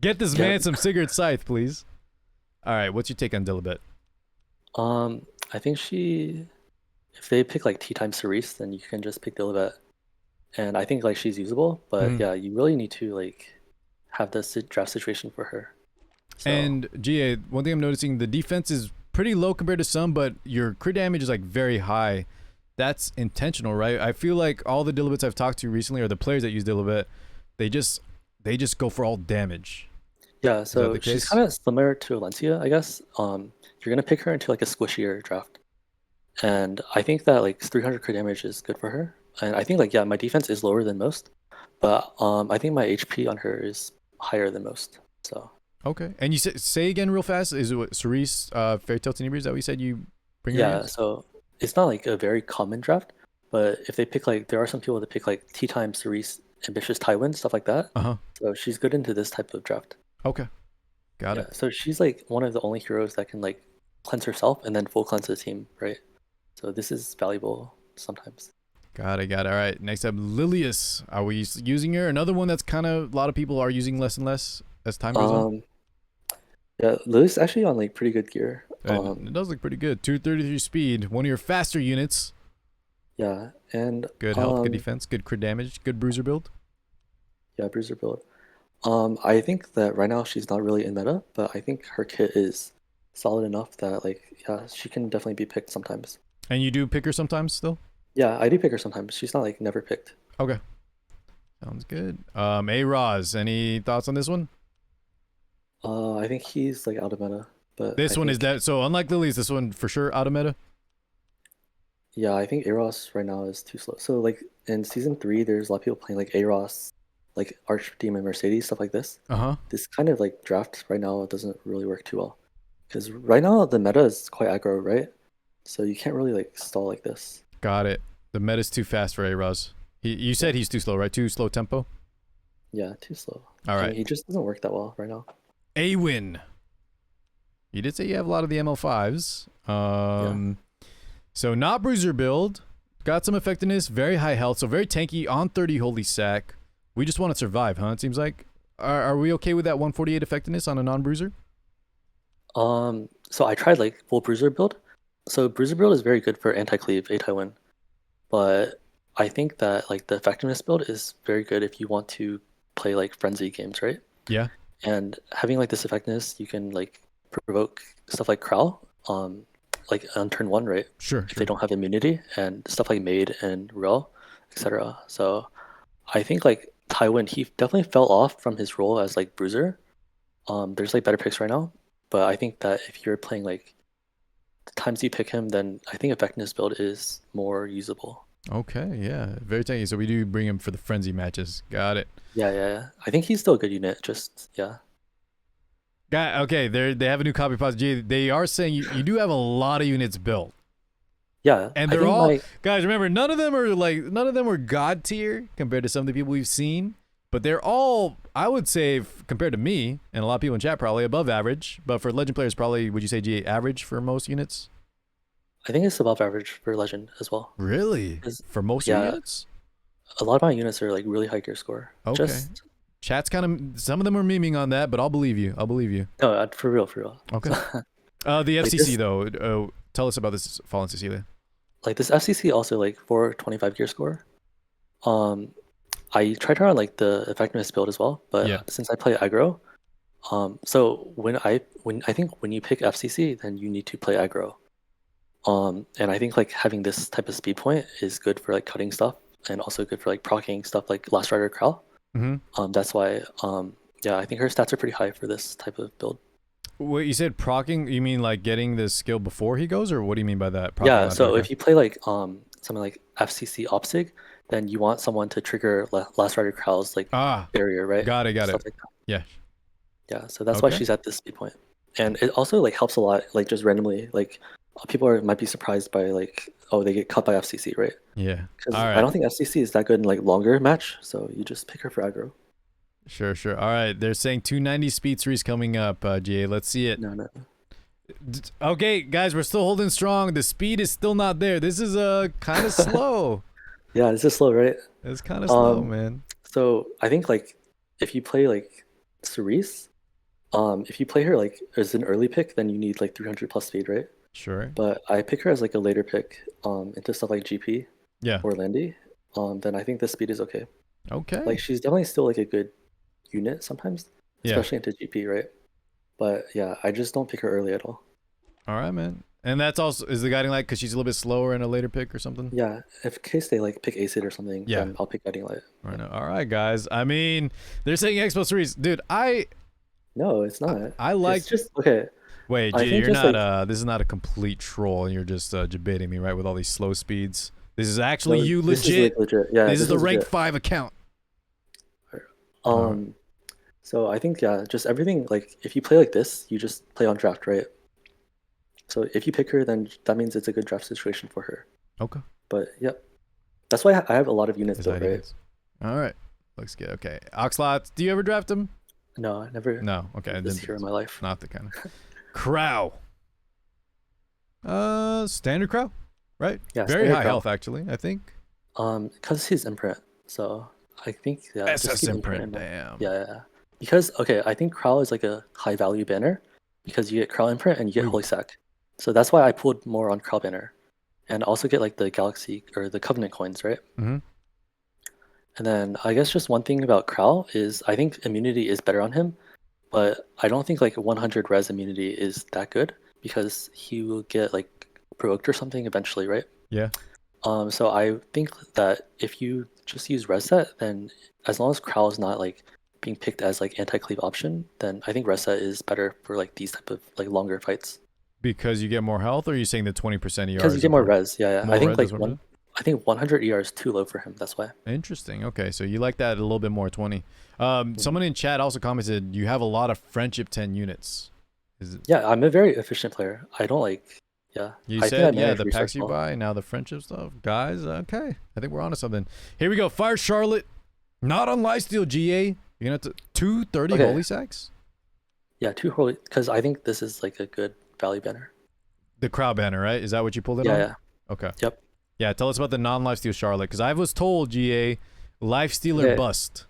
Get this man some cigarette scythe, please. All right. What's your take on Dilibet? I think if they pick like Teatime Cerise, then you can just pick Dilibet. And I think like she's usable, but yeah, you really need to like have the draft situation for her. So. And GA, one thing I'm noticing, the defense is pretty low compared to some, but your crit damage is like very high. That's intentional, right? I feel like all the Dilibets I've talked to recently, or the players that use Dilibet, they just go for all damage. Yeah, Is that so the she's case? kind of similar to Elencia, I guess. You're gonna pick her into like a squishier draft, and I think that like 300 crit damage is good for her. And I think like yeah, my defense is lower than most, but I think my HP on her is higher than most. So Okay. And you say again real fast. Is it what, Cerise, Fairy Tail Tenebris? Is that what you said you bring her yeah, against? so it's not like a very common draft, but if they pick like there are some people that pick like Teatime, Cerise, Ambitious Tywin, stuff like that. Uh huh. So she's good into this type of draft. Okay. Got Yeah, it. so she's like one of the only heroes that can like cleanse herself and then full cleanse the team, right? So this is valuable sometimes. Got it. Got it. All right. Next up, Lillias. Are we using her? Another one that's kind of a lot of people are using less and less as time goes on. Um, yeah, Lily's actually on like pretty good gear. It does look pretty good. 233 speed. One of your faster units. Yeah, and Good health, good defense, good crit damage, good bruiser build. yeah, Bruiser build. I think that right now she's not really in meta, but I think her kit is solid enough that like yeah, she can definitely be picked sometimes. And you do pick her sometimes still? Yeah, I do pick her sometimes. She's not like never picked. Okay. Sounds good. A-Roz, any thoughts on this one? I think he's like out of meta, but This I one think, is that, so unlike Lily's, this one for sure out of meta? yeah, I think Eros right now is too slow. So like in season 3, there's a lot of people playing like Eros, like Archdemon Mercedes, stuff like this. Uh-huh. This kind of like draft right now doesn't really work too well. Because right now the meta is quite aggro, right? So you can't really like stall like this. Got it. The meta's too fast for A-Roz. You said he's too slow, right? Too slow tempo? Yeah, too slow. All I right. mean, he just doesn't work that well right now. A-Win. You did say you have a lot of the ML5s. So not bruiser build. Got some effectiveness, very high health, so very tanky, on 30 holy sack. We just want to survive, huh? It seems like. Are we okay with that 148 effectiveness on a non-bruiser? So I tried like full Bruiser build. So Bruiser build is very good for anti-cleave, A-Tywin. But I think that like the effectiveness build is very good if you want to play like frenzy games, right? Yeah. And having like this effectiveness, you can like provoke stuff like Crow, like on turn 1, right? Sure. If they don't have immunity, and stuff like Maid and Rel, etc. So I think like Tywin, he definitely fell off from his role as like Bruiser. There's like better picks right now, but I think that if you're playing like the times you pick him, then I think effectiveness build is more usable. Okay, yeah. Very tanky. So we do bring him for the frenzy matches. Got it. Yeah. I think he's still a good unit. Just yeah. Okay, they have a new copy policy. They are saying you do have a lot of units built. Yeah, And I they're think all guys, remember, none of them are god tier compared to some of the people we've seen. But they're all, I would say, compared to me, and a lot of people in chat, probably above average. But for legend players, probably, would you say GA average for most units? I think it's above average for Legend as well. Really? For most of your Yeah, units? a lot of my units are like really high gear score. Okay. Just Chat's kind of, some of them are memeing on that, but I'll believe you. I'll believe you. no, for real, for real. Okay. The Like FCC this, though, tell us about this Fallen Cecilia. like this FCC also like 425 gear score. I tried her on like the effectiveness build as well, but Yeah. since I play aggro, so when I think when you pick FCC, then you need to play aggro. And I think like having this type of speed point is good for like cutting stuff and also good for like proccing stuff like Last Rider Crow. That's why yeah, I think her stats are pretty high for this type of build. Wait, you said proccing? You mean like getting the skill before he goes, or what do you mean by that? Yeah, so if you play like something like FCC Opsig, then you want someone to trigger Last Rider Crow's like barrier, right? Got it. Stuff like that. Yeah. Yeah, so that's why she's at this speed point. And it also like helps a lot, like just randomly, like people might be surprised by like, oh, they get cut by FCC, right? Yeah. Because I don't think FCC is that good in like longer match, so you just pick her for aggro. Sure. All right, they're saying 290 speed 3's coming up, GA. Let's see it. No. Okay, guys, we're still holding strong. The speed is still not there. This is kind of slow. Yeah, this is slow, right? It's kind of slow, man. So I think like if you play like Cerise, if you play her like as an early pick, then you need like 300 plus speed, right? Sure. But I pick her as like a later pick into stuff like GP or Landy. Then I think the speed is okay. Okay. Like she's definitely still like a good unit sometimes, especially into GP, right? But yeah, I just don't pick her early at all. All right, man. And that's also, is the guiding light because she's a little bit slower in a later pick or something? Yeah, if in case they like pick Acid or something, then I'll pick guiding light. All right, guys. I mean, they're saying Expo Series. Dude, No, it's not. I like. It's just okay. Wait, I G, think you're just not. like This is not a complete troll. You're just debating me, right? With all these slow speeds. This is actually no, you, this is like legit. legit. Yeah, This is this the is rank legit. 5 account. Um, so I think yeah, just everything like if you play like this, you just play on draft, right? So if you pick her, then that means it's a good draft situation for her. Okay. But yep, that's why I have a lot of units Is built, right? All right. Looks good. Okay. Oxlot, do you ever draft him? No, I never No. Okay. did this here in my life. Not the kind of. Crow. Standard Crow, right? Yeah, Very standard high Crow. health, actually. I think. Because he's imprint, so I think yeah, just SS keep imprint. in mind. Damn. Yeah. Because okay, I think Crow is like a high value banner because you get Crow imprint and you get Ooh. Holy Sack. So that's why I pulled more on Crow banner, and also get like the Galaxy or the Covenant coins, right? Mm-hmm. And then I guess just one thing about Crow is I think immunity is better on him, but I don't think like 100 res immunity is that good because he will get like provoked or something eventually, right? Yeah. So I think that if you just use res set, then as long as Crow is not like being picked as like anti-cleave option, then I think res set is better for like these type of like longer fights. Because you get more health, or are you saying the 20% ER? Because you get more res, yeah. More I think res like is I think 100 ER is too low for him. That's why. Interesting. Okay, so you like that a little bit more, 20. Someone in chat also commented you have a lot of friendship 10 units. Is it? Yeah, I'm a very efficient player. I don't like. Yeah. You I said think I yeah, manage the packs resource you well. buy, now the friendship stuff, guys. Okay, I think we're onto something. Here we go. Fire Charlotte, not on lifesteal. GA, you're gonna have to 230 Okay. holy sacks. Yeah, too holy because I think this is like a good value banner. The crowd banner, right? Is that what you pulled it Yeah, on? yeah. Okay. Yep. Yeah, tell us about the non-lifesteal Charlotte, because I was told GA, lifesteal or Okay. bust.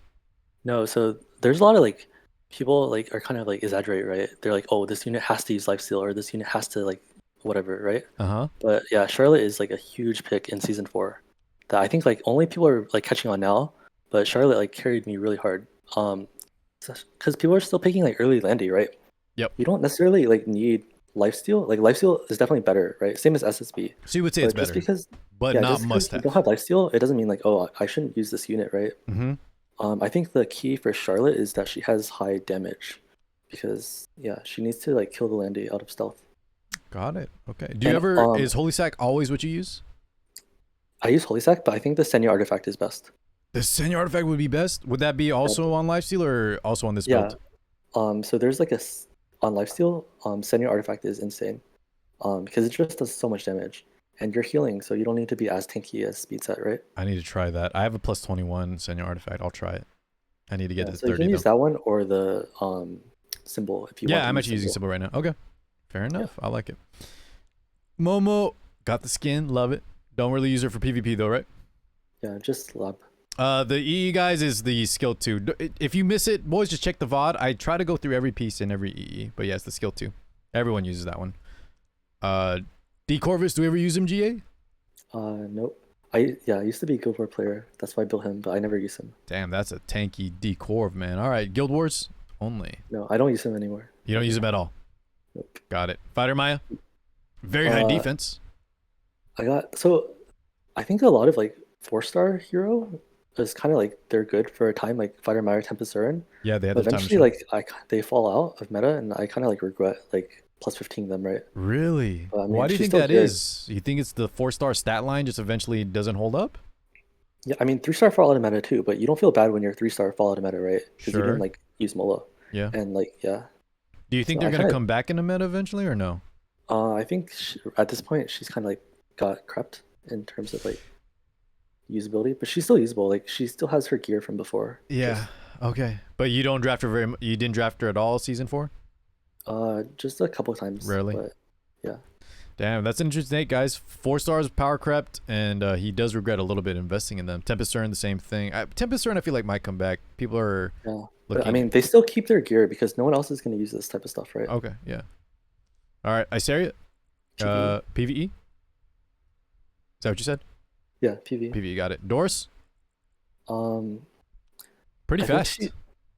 No, so there's a lot of like people like are kind of like exaggerate, right? They're like, oh, this unit has to use lifesteal or this unit has to like whatever, right? But yeah, Charlotte is like a huge pick in season 4 that I think like only people are like catching on now. But Charlotte like carried me really hard. Because people are still picking like early Landy, right? Yep. You don't necessarily like need lifesteal. Like lifesteal is definitely better, right? Same as SSB. So you would say it's just better, because but yeah, not just because must you have. don't have lifesteal, it doesn't mean like, oh, I shouldn't use this unit, right? Mm-hmm. I think the key for Charlotte is that she has high damage, because yeah, she needs to like kill the Landy out of stealth. Got it. Okay. Do you ever is Holy Sack always what you use? I use Holy Sack, but I think the Senya artifact is best. The Senya artifact would be best. Would that be also on lifesteal or also on this build? So there's like on lifesteal, Senya artifact is insane, because it just does so much damage, and you're healing, so you don't need to be as tanky as speed set, right? I need to try that. I have a plus 21 Senya artifact. I'll try it. I need to get to So 30 you can use though. that one or the symbol if you want. Yeah, I'm actually using symbol right now. Okay. Fair enough. I like it. Momo, got the skin. Love it. Don't really use her for PvP though, right? Yeah, just lab. The EE guys is the skill 2. If you miss it, boys, just check the VOD. I try to go through every piece in every EE, but yeah, it's the skill 2. Everyone uses that one. D Corvus, do we ever use him, GA? Nope. I used to be a Guild War player. That's why I built him, but I never use him. Damn, that's a tanky D Corv, man. All right, Guild Wars only. No, I don't use him anymore. You don't use him at all? Nope. Got it. Fighter Maya? Very high defense. I think a lot of like 4-star hero is kind of like they're good for a time, like Fighter Maya, Tempest Urin. Yeah, they had But the time eventually like they fall out of meta, and I kind of like regret like plus 15 them, right? Really? I mean, why do you she's think still that good. is? You think it's the 4-star stat line just eventually doesn't hold up? Yeah, I mean 3-star fall out of meta too, but you don't feel bad when you're 3-star fall out of meta, right? Because you Sure. didn't like use Mola. Yeah. And like yeah. Do you think So they're gonna come back in a meta eventually or no? I think at this point she's kind of like got crept in terms of like usability, but she's still usable. Like she still has her gear from before. Yeah. Okay. But you don't draft her you didn't draft her at all season 4? Just a couple times. Rarely. But yeah. Damn, that's an interesting take, guys. 4 stars power crept, and he does regret a little bit investing in them. Tempest Urin, the same thing. Tempest Urin, I feel like might come back. People are But I mean, they still keep their gear because no one else is going to use this type of stuff, right? Okay, yeah. All right, Iseria, PvE. Is that what you said? Yeah, PvE. PvE, got it. Doris. Pretty I fast.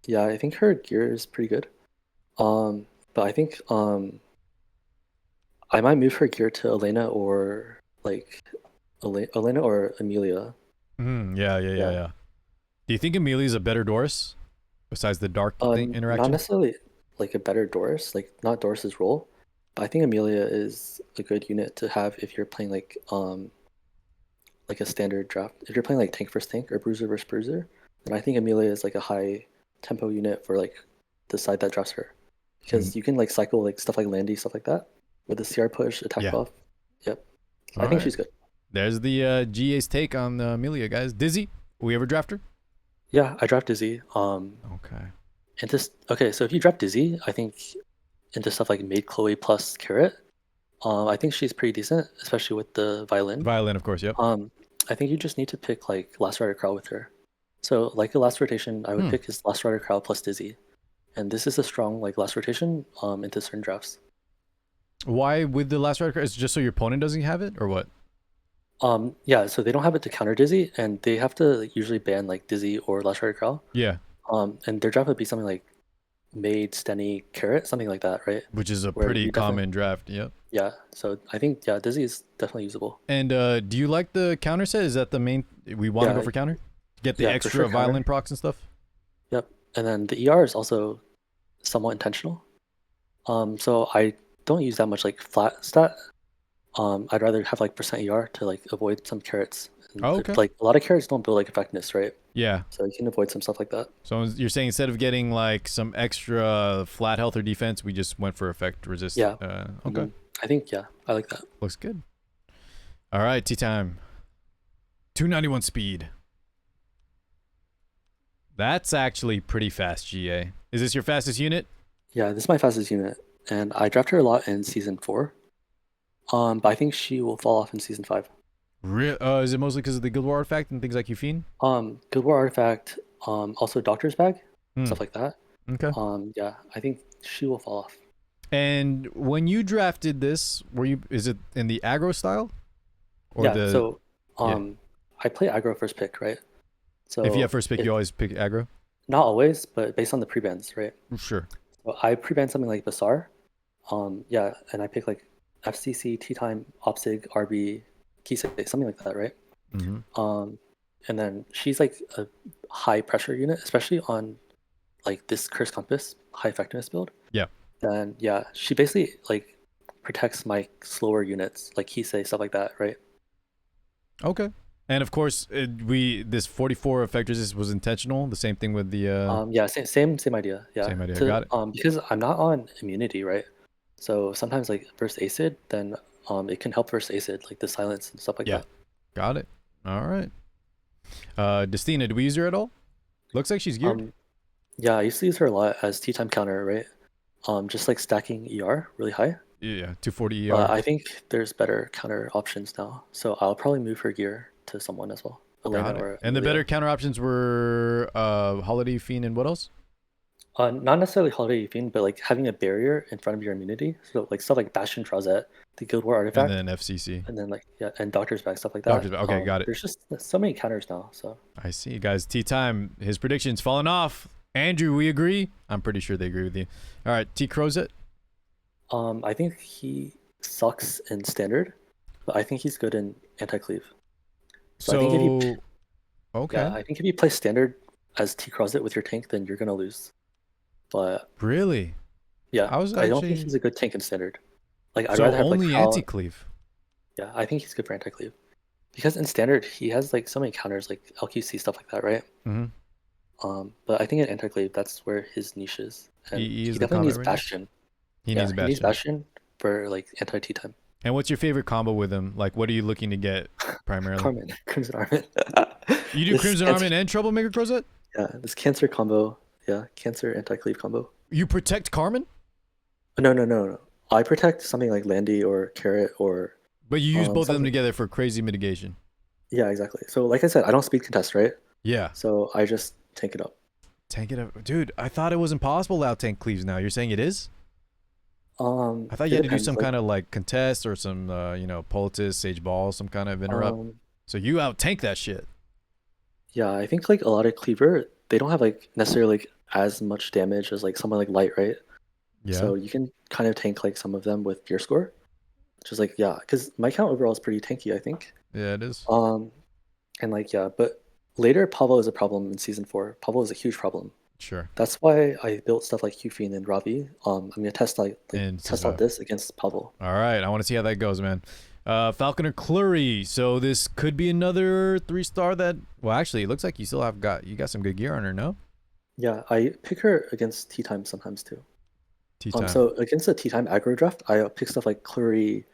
Yeah, I think her gear is pretty good. But I think I might move her gear to Elena or like Elena or Amelia. Yeah. Do you think Amelia's a better Doris besides the dark thing interaction? Not necessarily. like a better Doris, like not Doris's role. But I think Amelia is a good unit to have if you're playing like a standard draft. If you're playing like tank versus tank or bruiser versus bruiser, then I think Amelia is like a high tempo unit for like the side that drafts her. Because you can like cycle like stuff like Landy, stuff like that, with the CR push, attack buff. Yep. So I think she's good. There's the GA's take on Amelia, guys. Dizzy, we ever draft her? Yeah, I draft Dizzy. Okay. Okay, so if you draft Dizzy, I think into stuff like Maid Chloe plus Carrot, I think she's pretty decent, especially with the violin. Violin, of course, yep. I think you just need to pick like Last Rider Crow with her. So like a last rotation, I would pick his Last Rider Crow plus Dizzy. And this is a strong like last rotation into certain drafts. Why with the Last Rider Crow? Is it just so your opponent doesn't have it, or what? Yeah, so they don't have it to counter Dizzy, and they have to usually ban like Dizzy or Last Rider Crow. Yeah. And their draft would be something like Maid, Stenny, Carrot, something like that, right? Which is a pretty common draft, yep. Yeah, so I think Dizzy is definitely usable. And do you like the counter set? Is that the main? We want to go for counter? Get the extra violin procs and stuff? Yep, and then the ER is also somewhat intentional. So I don't use that much like flat stat. I'd rather have like percent ER to like avoid some carrots. Okay. Like a lot of carrots don't build like effectiveness, right? Yeah. So you can avoid some stuff like that. So you're saying instead of getting like some extra flat health or defense, we just went for effect resist. Yeah. Okay. I think I like that. Looks good. All right, Teatime. 291 speed. That's actually pretty fast, GA. Is this your fastest unit? Yeah, this is my fastest unit, and I draft her a lot in season 4. But I think she will fall off in season 5. Is it mostly because of the Guild War artifact and things like Yufine? Guild War artifact, also Doctor's Bag, stuff like that. Okay. Yeah, I think she will fall off. And when you drafted this, is it in the aggro style? Or I play aggro first pick, right? So if you have first pick, you always pick aggro? Not always, but based on the pre-bans, right? Sure. So I pre-ban something like Basar. Yeah, and I pick like FCC, Teatime, Opsig, RB, Kise, something like that, right? And then she's like a high pressure unit, especially on like this Curse Compass high effectiveness build. Yeah. Then yeah, she basically like protects my slower units, like Kise, stuff like that, right? Okay. And of course, this 44 effect resist was intentional. The same thing with the yeah, same idea. Yeah. Same idea. Got it. Because I'm not on immunity, right? So sometimes like versus acid, then it can help versus acid, like the silence and stuff like that. Got it. All right. Destina, do we use her at all? Looks like she's geared. Yeah, I used to use her a lot as Teatime counter, right? Just like stacking ER really high. Yeah, 240 ER. I think there's better counter options now, so I'll probably move her gear to someone as well. And the better counter options were Holiday Fiend and what else? Not necessarily Holiday Fiend, but like having a barrier in front of your immunity. So like stuff like Bastion Trazet, the Guild War artifact, and then FCC, and then like and Doctor's Bag, stuff like that. Doctor's Bag. Okay, got it. There's just so many counters now. So I see, guys. Teatime, his predictions falling off. Andrew, we agree. I'm pretty sure they agree with you. All right, T Crozet. I think he sucks in standard, but I think he's good in anti-cleave. So I think if you, okay. Yeah, I think if you play standard as T Crozet with your tank, then you're gonna lose. But really, yeah, I don't think he's a good tank in standard. Like I'd rather have only like anti-cleave. Yeah, I think he's good for anti-cleave because in standard he has like so many counters, like LQC stuff like that, right? But I think in anti-cleave that's where his niche is. And he definitely needs Bastion. He needs Bastion for like anti-Teatime. And what's your favorite combo with him? Like, what are you looking to get primarily? Crimson Armament. You do Crimson Armament and Troublemaker Crozet? Yeah, this Cancer combo. Yeah, Cancer anti-cleave combo. You protect Carmen? No. I protect something like Landy or Carrot or... But you use both of them together for crazy mitigation. Yeah, exactly. So like I said, I don't speed contest, right? Yeah. So I just tank it up. Tank it up. Dude, I thought it was impossible to out-tank cleaves now. You're saying it is? I thought you had to do some kind of like contest or some, poultice, Sage Ball, some kind of interrupt. So you out-tank that shit. Yeah, I think like a lot of cleaver, they don't have like necessarily like as much damage as like someone like Light, right? Yeah. So you can kind of tank like some of them with Fear Score, which is like because my count overall is pretty tanky, I think. Yeah, it is. And like but later Pavo is a problem in season 4. Pavo is a huge problem. Sure. That's why I built stuff like Qfin and Ravi. I'm gonna test And test out this against Pavel. All right, I want to see how that goes, man. Falconer Clury. So this could be another 3-star that. Well, actually, it looks like you still got some good gear on her, no? Yeah, I pick her against Teatime sometimes too. Teatime. So against the Teatime aggro draft, I pick stuff like Clury,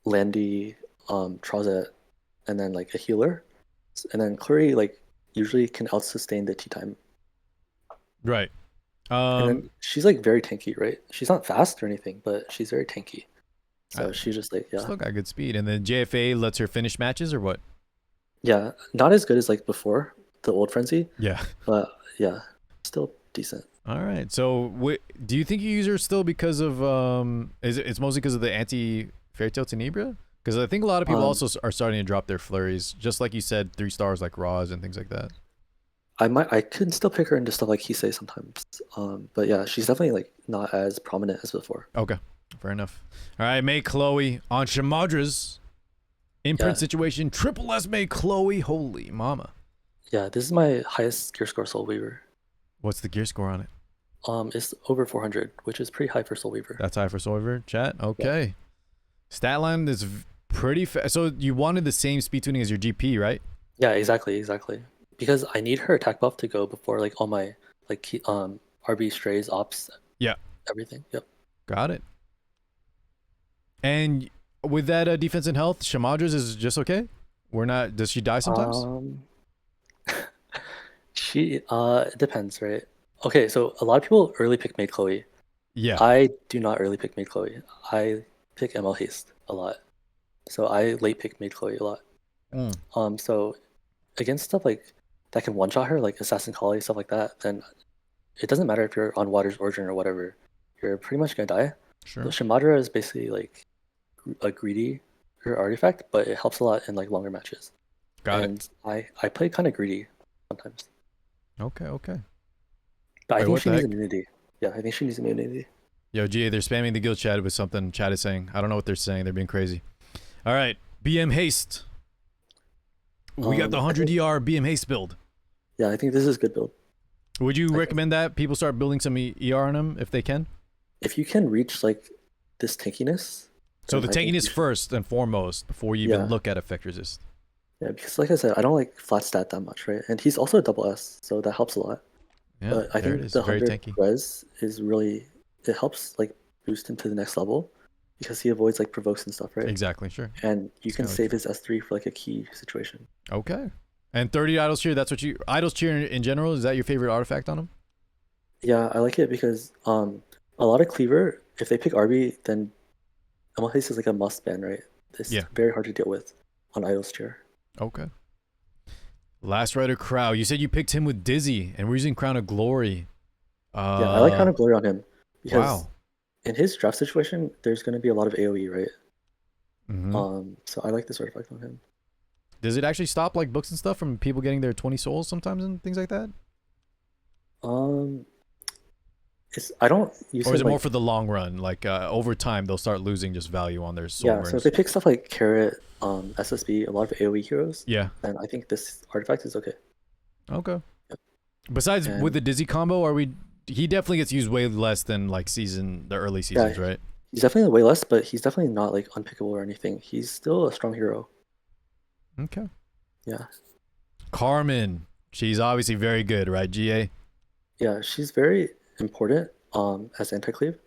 Landy, Trozet, and then like a healer. And then Clury like usually can out-sustain the Teatime. Right. And then she's like very tanky, right? She's not fast or anything, but she's very tanky. So she's just like, yeah. Still got good speed. And then JFA lets her finish matches or what? Yeah, not as good as like before, the old Frenzy. Yeah. But yeah, still decent. All right. So do you think you use her still because of it's mostly because of the anti-fairy tale tenebra? Because I think a lot of people also are starting to drop their flurries, just like you said, 3-stars like Roz and things like that. I could still pick her into stuff like Kise sometimes. But yeah, she's definitely like not as prominent as before. Okay. Fair enough. All right, May Chloe on Shamadra's imprint situation. Triple S May Chloe. Holy mama. Yeah, this is my highest gear score Soul Weaver. What's the gear score on it? It's over 400, which is pretty high for Soul Weaver. That's high for Soul Weaver, chat? Okay. Yeah. Stat line is pretty fast. So you wanted the same speed tuning as your GP, right? Yeah, exactly. Because I need her attack buff to go before like all my like RB strays, ops. Yeah. Everything. Yep. Got it. And with that defense and health, Shamadra's is just okay? Does she die sometimes? It depends, right? Okay, so a lot of people early pick Maid Chloe. Yeah. I do not early pick Maid Chloe. I pick ML Haste a lot. So I late pick Maid Chloe a lot. So against stuff like that can one-shot her, like Assassin Collie, stuff like that, then it doesn't matter if you're on Water's Origin or whatever. You're pretty much gonna die. Sure. So Shamadra is basically like a greedy artifact, but it helps a lot in like longer matches. Got it. I play kind of greedy sometimes. Okay. But I think she needs immunity. Yeah, I think she needs immunity. Yo, Jiye, they're spamming the guild chat with something chat is saying. I don't know what they're saying. They're being crazy. All right, BM Haste. We got the 100 ER BM Haste build. Yeah, I think this is a good build. Would you recommend that people start building some ER on them if they can? If you can reach like this tankiness. So the tankiness first and foremost before you even look at effect resist. Yeah, because like I said, I don't like flat stat that much, right? And he's also a double S, so that helps a lot. Yeah, but I think the 100 res is really, it helps like boost him to the next level because he avoids like provokes and stuff, right? Exactly, sure. And you can save his S3 for like a key situation. Okay. And 30 Idols Cheer, that's what you... Idols Cheer in general, is that your favorite artifact on him? Yeah, I like it because a lot of Cleaver, if they pick RB, then ML Haste is like a must ban, right? It's very hard to deal with on Idols Cheer. Okay. Last Rider Crow. You said you picked him with Dizzy, and we're using Crown of Glory. Yeah, I like Crown of Glory on him because in his draft situation, there's going to be a lot of AoE, right? So I like this artifact on him. Does it actually stop like books and stuff from people getting their 20 souls sometimes and things like that? I don't use Or is it more for the long run? Like over time, they'll start losing just value on their soul. Yeah, so if they pick stuff like Carrot, SSB, a lot of AoE heroes. Yeah. Then I think this artifact is okay. Okay. Yep. Besides, with the Dizzy combo, he definitely gets used way less than like the early seasons, right? He's definitely way less, but he's definitely not like unpickable or anything. He's still a strong hero. Okay. Yeah. Carmen. She's obviously very good, right, GA? Yeah, she's very important as Anti-cleave.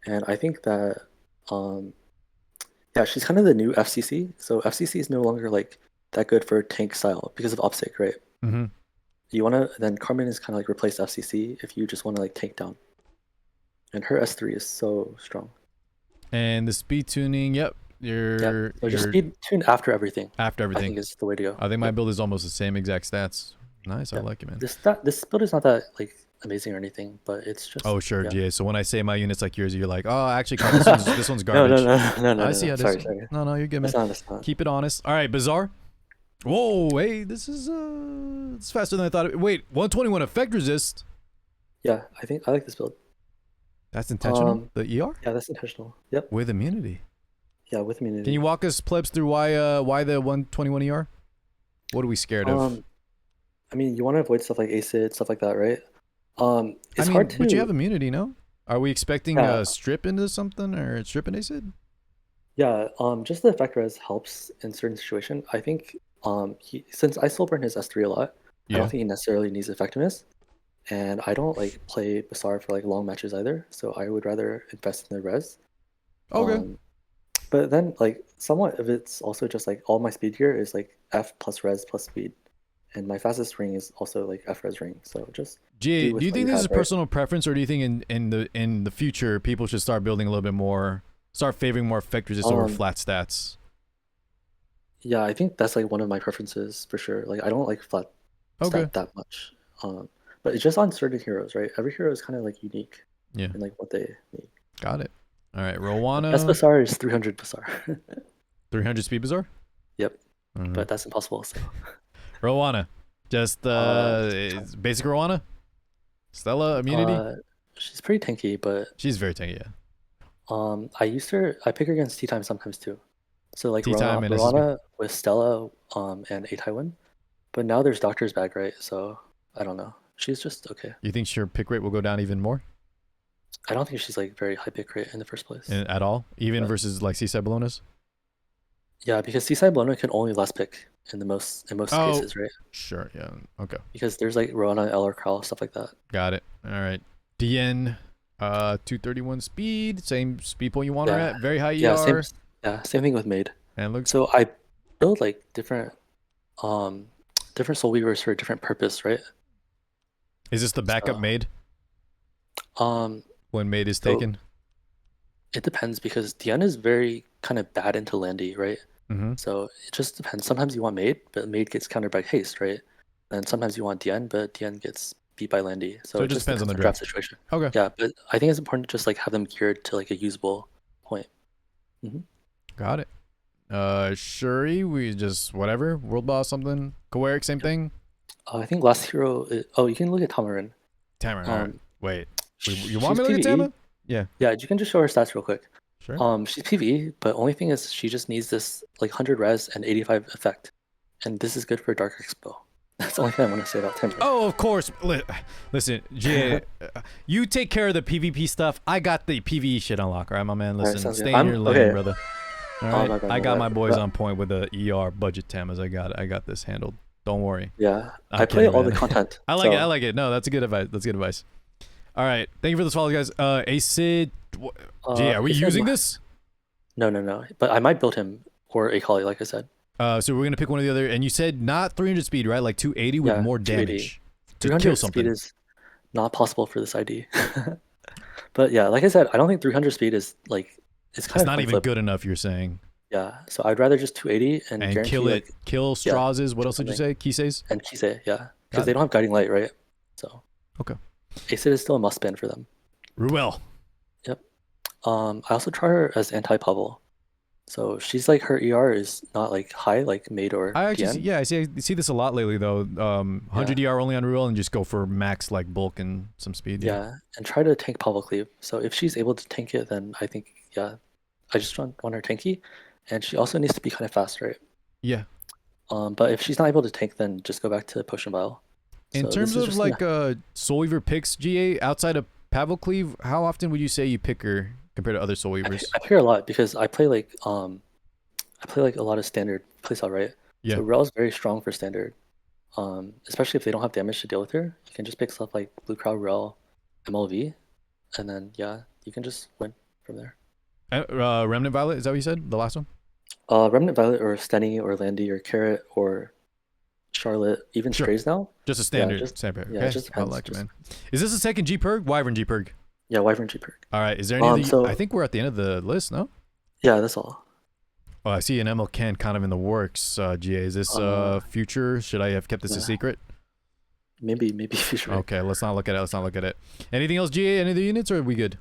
And I think that she's kind of the new FCC. So FCC is no longer like that good for tank style because of OPSEC, right? Then Carmen is kind of like replace FCC if you just want to like tank down. And her S3 is so strong. And the speed tuning, so just speed tune after everything. After everything. I think is the way to go. I think my build is almost the same exact stats. Nice, I like it, man. This build is not that like amazing or anything, but it's just. Oh sure, GA. So when I say my units like yours, you're like, oh, actually, this one's garbage. No. I see how this. Sorry. No, you're good, man. That's not. Keep it honest. All right, Bizarre. Whoa, hey, this is it's faster than I thought. Wait, 121 effect resist. Yeah, I think I like this build. That's intentional. The ER. Yeah, that's intentional. Yep. With immunity. Yeah, with immunity. Can you walk us plebs through why the 121 ER? What are we scared of? I mean, you want to avoid stuff like acid, stuff like that, right? It's I mean, hard to. but you have immunity, no? Are we expecting Yeah, a strip into something or strip into acid? yeah. Just the effect res helps in certain situation. I think since I still burn his S3 a lot, I don't Yeah. think he necessarily needs effectiveness. And I don't like play Bassar for like long matches either, so I would rather invest in the res. Okay. Um, but then like somewhat of it's also just like all my speed gear is like F plus res plus speed, and my fastest ring is also like F res ring. So just Jay, do do with you what think you this is have, a right? personal preference, or do you think in the future people should start building a little bit more, start favoring more effect resist over Um, flat stats? yeah, I think that's like one of my preferences for sure. Like I don't like flat Okay. stat that much. Um, but it's just on certain heroes, right? Every hero is kind of like unique Yeah. in like what they need. Got it. All right. Best Rowana, Bassar is 300 Bassar. 300 speed bazaar. Yep, Mm-hmm. but that's impossible. So, Rowana, just trying. basic Rowana. Stella immunity. Uh, she's pretty tanky, but She's very tanky. Yeah. I used her. I pick her against Teatime sometimes too. So like Teatime and SSB. Rana with Stella, and A Taiwan. But now there's Doctor's Bag, right? So I don't know. She's just okay. You think your pick rate will go down even more I don't think she's like very high pick rate in the first place. at all, even But versus like Seaside Ballonas? yeah, because Seaside Blona can only last pick in most Oh, cases, right? sure. Yeah. Okay. Because there's like Rona, Eller, Carl, stuff like that. Got it. All right. DN, 231 speed. Same speed point you want her Yeah, at. Very high yeah, ER. same thing with Maid. And looks. So I build like um different Soul Weavers for a different purpose, right? Is this the backup So maid um when maid is so taken? it depends because Diana is very kind of bad into Landy, right? Mm-hmm. So it just depends. Sometimes you want Maid, but Maid gets countered by Haste, right? And sometimes you want Dian, but Dian gets beat by Landy. So So it it just just depends on depends the on draft draft. situation. Okay. Yeah, but I think it's important to just like have them geared to like a usable point. Hmm. Got it. Shuri, we just whatever. World boss something. Koeric, same thing. I think last hero. Oh, you can look at Tamarin. Tamarin. All right. Um, Wait. You want she's me to look at PVE. Tama? Yeah. Yeah, you can just show her stats real quick. Sure. She's PvE, but only thing is she just needs this like 100 res and 85 effect, and this is good for Dark Expo. That's the only thing I want to say about Timber. Oh, of course. Listen, Jiye, you take care of the PvP stuff. I got the PvE shit on lock, all right, my man? Alright, Listen, sounds good. stay in your lane, Okay. brother. All right, My bad, I got my boys But on point with the ER budget tamas. I got this handled. Don't worry. yeah, I'm I play kidding, all the man. content. I like it. I So, like it. No, that's a good advice. That's good advice. All right, thank you for this follow, guys. Acid. Jiye, are we he said using this? no. But I might build him or a collie, like I said. So we're gonna pick one or the other, and you said not 300 speed, right? Like 280 with Yeah, more 280. damage to 300 kill speed something. is not possible for this ID. But yeah, like I said, I don't think 300 speed is like it's kind It's of not coin even flip. good enough. You're saying. Yeah, so I'd rather just 280 and And guarantee kill it. like Kill yeah, Strawses. What kill else did you something. say? Kises? And Kise, yeah, because Got they it. don't have guiding light, right? So Okay. Acid is still a must ban for them. Ruel. Yep. I also try her as anti-Pavel. So she's like her ER is not like high like Maid or I actually, DN. yeah, I see this a lot lately though. 100 Yeah, ER only on Ruel and just go for max like bulk and some speed. Yeah. yeah, and try to tank Pavel cleave. So if she's able to tank it, then I think yeah, I just want her tanky, and she also needs to be kind of fast, right? Yeah. But if she's not able to tank, then just go back to potion vial. In So this terms is of just like Soul Weaver picks, GA outside of Pavocleave, how often would you say you pick her compared to other Soul Weavers? I play her a lot because I play like a lot of standard playstyle, right? Yeah. So Rel's very strong for standard. Especially if they don't have damage to deal with her, you can just pick stuff like Blue Crow, Rel, MLV, and then yeah, you can just win from there. Remnant Violet, is that what you said? The last one? Remnant Violet or Stenny or Landy or Carrot or Charlotte, even Sure. Strays now. Just a Yeah, standard standard. yeah, Okay. it just I depends. like it, Just man. Is this a second G Purrg? Wyvern G Purrg. yeah, Wyvern G perk. All right. Is there any other? So I think we're at the end of the list, no? yeah, that's all. Oh, I see an ML can kind of in the works. GA, is this future? Should I have kept this a Yeah, secret? maybe future. Okay, let's not look at it. Let's not look at it. Anything else, GA? Any other units, or are we good?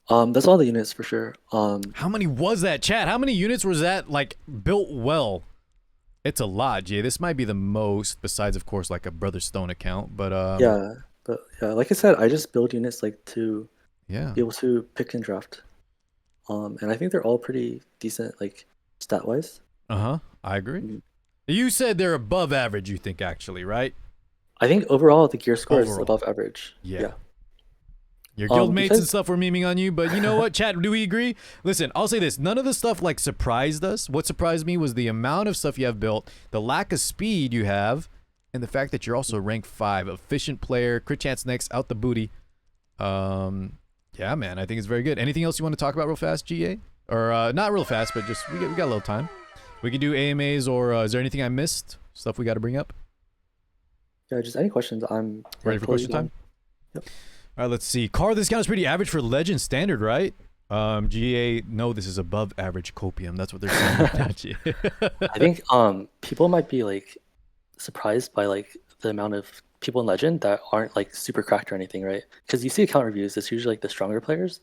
That's all the units for sure. How many was that, chat? How many units was that, like, built well? It's a lot, GA. This might be the most, besides, of course, like a Brother Stone account, but Yeah, but yeah, like I said, I just build units like to yeah. be able to pick and draft. And I think they're all pretty decent, like stat wise. I agree. You said they're above average, you think, actually, right? I think overall the gear score is Overall. above average. Yeah. Your guild mates and Because stuff were memeing on you, but you know what, chat, do we agree? Listen, I'll say this. None of the stuff like surprised us. What surprised me was the amount of stuff you have built, the lack of speed you have, and the fact that you're also rank 5. Efficient player, crit chance next, out the booty. Yeah, man, I think it's very good. Anything else you want to talk about real fast, GA? Or not real fast, but just we got a little time. We can do AMAs, or is there anything I missed? Stuff we got to bring up? yeah, just any questions. I'm Ready for question time? Yep. All right, let's see. Car, this count is pretty average for Legend Standard, right? GA, no, this is above average copium. That's what they're saying right now, GA. I think people might be like surprised by like the amount of people in Legend that aren't like super cracked or anything, right? Because you see account reviews, it's usually like the stronger players,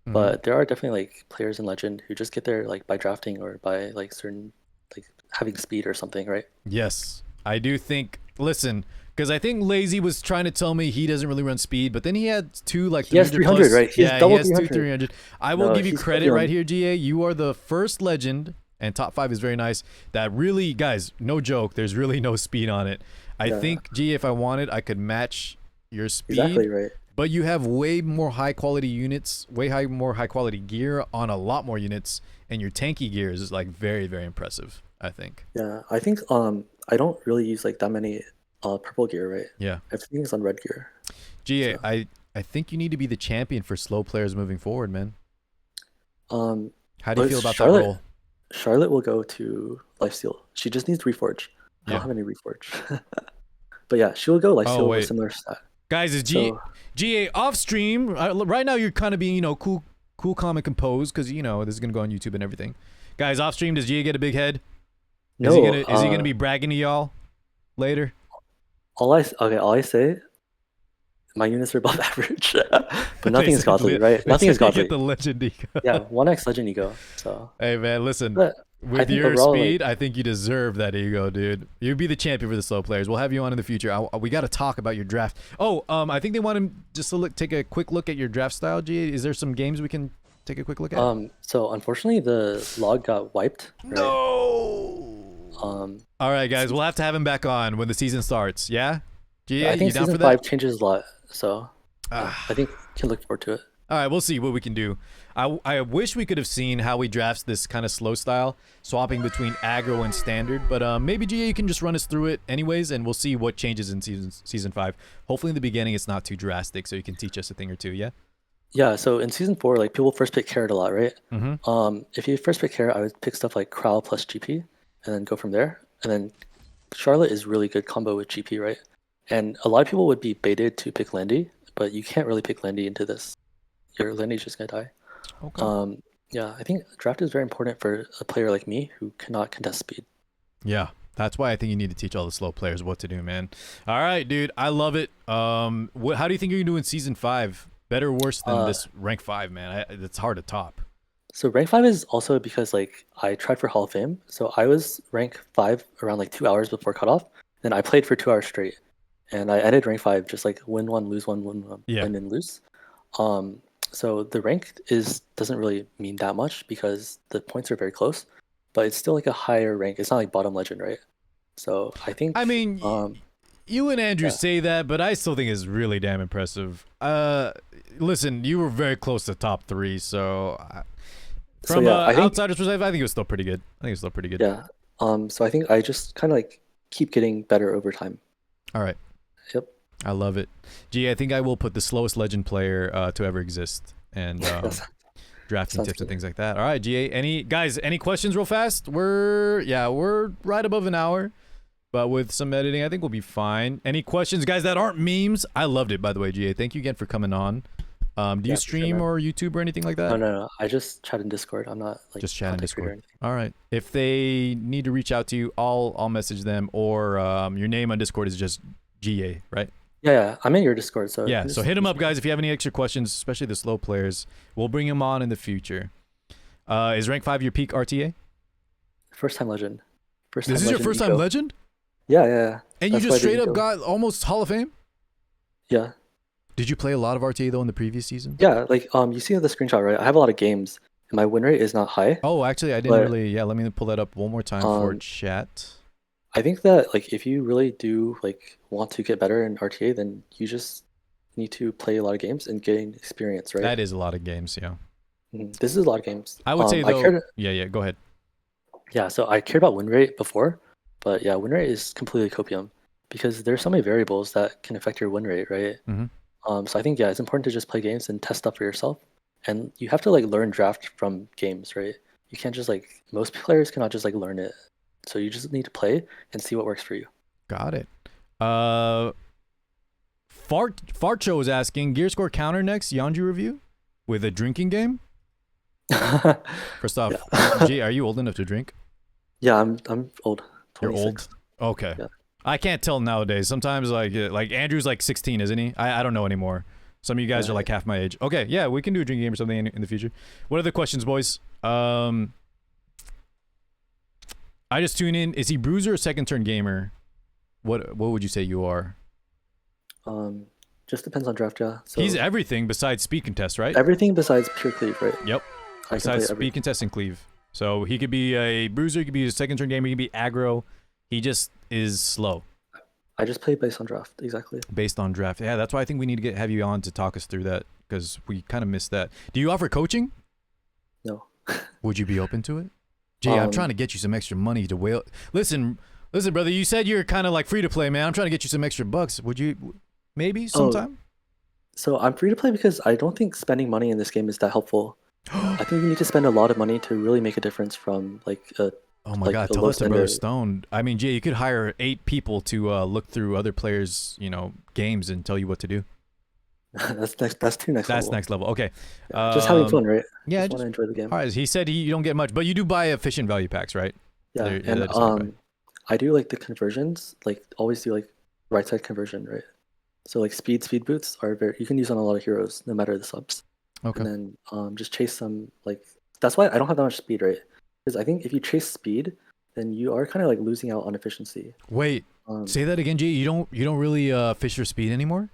but there are definitely like players in Legend who just get there like by drafting or by like certain like having speed or something, right? Yes, I do think. Listen, because I think Lazy was trying to tell me he doesn't really run speed, but then he had two like 300 He has 300, plus. right? He has Yeah, double he has 300. 300. I will No, give you he's credit killing. right here, GA. You are the first Legend, and top 5 is very nice. That really, guys, no joke. There's really no speed on it. I Yeah. think, GA, if I wanted, I could match your speed. Exactly right. But you have way more high quality units, more high quality gear on a lot more units, and your tanky gear is like very, very impressive, I think. Yeah, I think I don't really use like that many purple gear, right? Yeah. Everything's on red gear. GA, So- I think you need to be the champion for slow players moving forward, man. Um, How do you But feel about Charlotte- that role? Charlotte will go to Lifesteal. She just needs Reforge. I Yeah. don't have any Reforge. But yeah, she will go Lifesteal with wait. a similar stat. Guys, is So, GA off stream? Right now you're kind of being, cool, calm, and composed because, this is going to go on YouTube and everything. Guys, off stream, does GA get a big head? no, Is he gonna be bragging to y'all later? all I say, my units are above average, but nothing is godly, right? They Nothing is said you godly. Get the legend ego. Yeah, 1x legend ego. So, Hey man, listen. but With think your overall, speed, I think you deserve that ego, dude. You'd be the champion for the slow players. We'll have you on in the future. We got to talk about your draft. Oh, I think they want to just take a quick look at your draft style, G. Is there some games we can take a quick look at? so unfortunately the log got wiped. Right? No. All right, guys, we'll have to have him back on when the season starts. Yeah. G, I you think down for season that? 5 changes a lot, so I think you can look forward to it. All right, we'll see what we can do. I wish we could have seen how he drafts this kind of slow style, swapping between aggro and standard. But maybe GA, you can just run us through it anyways, and we'll see what changes in season 5. Hopefully in the beginning it's not too drastic, so you can teach us a thing or two. Yeah. Yeah, so in season 4, like people first pick Carrot a lot, right? Mm-hmm. If you first pick Carrot, I would pick stuff like Crowl plus GP, and then go from there. And then Charlotte is really good combo with GP, right? And a lot of people would be baited to pick Landy, but you can't really pick Landy into this. Your Landy's just gonna die. Okay. Yeah, I think draft is very important for a player like me who cannot contest speed. Yeah, that's why I think you need to teach all the slow players what to do, man. All right, dude, I love it. How do you think you're gonna do in season 5? Better or worse than this rank 5, man? It's hard to top. So rank 5 is also because like I tried for Hall of Fame. So I was rank 5 around like 2 hours before cutoff. Then I played for 2 hours straight. And I ended rank 5 just like win one, lose one, win one, Yeah. win and lose. So the rank doesn't really mean that much because the points are very close, but it's still like a higher rank. It's not like bottom legend, right? So I think you and Andrew yeah. say that, but I still think it's really damn impressive. Listen, you were very close to top 3, so from outsider's perspective, I think it was still pretty good. Yeah. So I think I just kind of like keep getting better over time. All right. Yep. I love it. Gee, I think I will put the slowest legend player to ever exist and drafting tips and things like that. All right, GA. Any questions real fast? We're right above an hour, but with some editing, I think we'll be fine. Any questions, guys, that aren't memes? I loved it, by the way, GA. Thank you again for coming on. Do you stream or YouTube or anything like that? No. I just chat in Discord. I'm not like just chat in Discord. All right. If they need to reach out to you, I'll message them, or your name on Discord is just GA, right? Yeah, I'm in your Discord, so yeah. So hit them up, guys, if you have any extra questions, especially the slow players. We'll bring them on in the future. Is rank 5 your peak RTA? First time legend. This is your first time legend? Yeah. And you just straight up got almost Hall of Fame? Yeah. Did you play a lot of RTA though in the previous season? Yeah, like you see the screenshot, right? I have a lot of games, and my win rate is not high. Oh, actually, I didn't really. Yeah, let me pull that up one more time for chat. I think that like if you really do like want to get better in RTA, then you just need to play a lot of games and gain experience, right? That is a lot of games, yeah. This is a lot of games. I would say I though, cared, yeah, go ahead. yeah, so I cared about win rate before, but yeah, win rate is completely copium because there's so many variables that can affect your win rate, right? So I think yeah, it's important to just play games and test stuff for yourself, and you have to like learn draft from games, right? You can't just like most players cannot just like learn it, so you just need to play and see what works for you. Got it. Farcho is asking, gear score counter next Yeonju review with a drinking game? First off, Yeah. G, are you old enough to drink? Yeah, I'm old. 26. You're old? Okay. Yeah. I can't tell nowadays. Sometimes like Andrew's like 16, isn't he? I don't know anymore. Some of you guys are like half my age. Okay, yeah, we can do a drinking game or something in the future. What other questions, boys? I just tune in. Is he Bruiser or second turn gamer? What would you say you are? Just depends on draft, yeah. So he's everything besides speed contest, right? everything besides pure cleave, right? Yep. Besides speed contest and cleave. So he could be a Bruiser, he could be a second turn gamer, he could be aggro. He just is slow. I just play based on draft, exactly. Based on draft. Yeah, that's why I think we need to have you on to talk us through that, because we kind of missed that. Do you offer coaching? No. Would you be open to it? Jay, I'm trying to get you some extra money to whale. Listen, brother, you said you're kind of like free to play, man. I'm trying to get you some extra bucks. Would you maybe sometime? So I'm free to play because I don't think spending money in this game is that helpful. I think you need to spend a lot of money to really make a difference from like a oh my god, tell us to Brother Stone. I mean, Jay, you could hire 8 people to look through other players', games and tell you what to do. That's too next level. That's next level. Okay. Yeah, just having fun, right? Yeah, just want to enjoy the game. All right. He said you don't get much, but you do buy efficient value packs, right? Yeah, and I do like the conversions. Like always do like right side conversion, right? So like speed boots are you can use on a lot of heroes, no matter the subs. Okay. And then just chase some like that's why I don't have that much speed, right? Because I think if you chase speed, then you are kind of like losing out on efficiency. Wait, say that again, Jay. You don't really fish for speed anymore?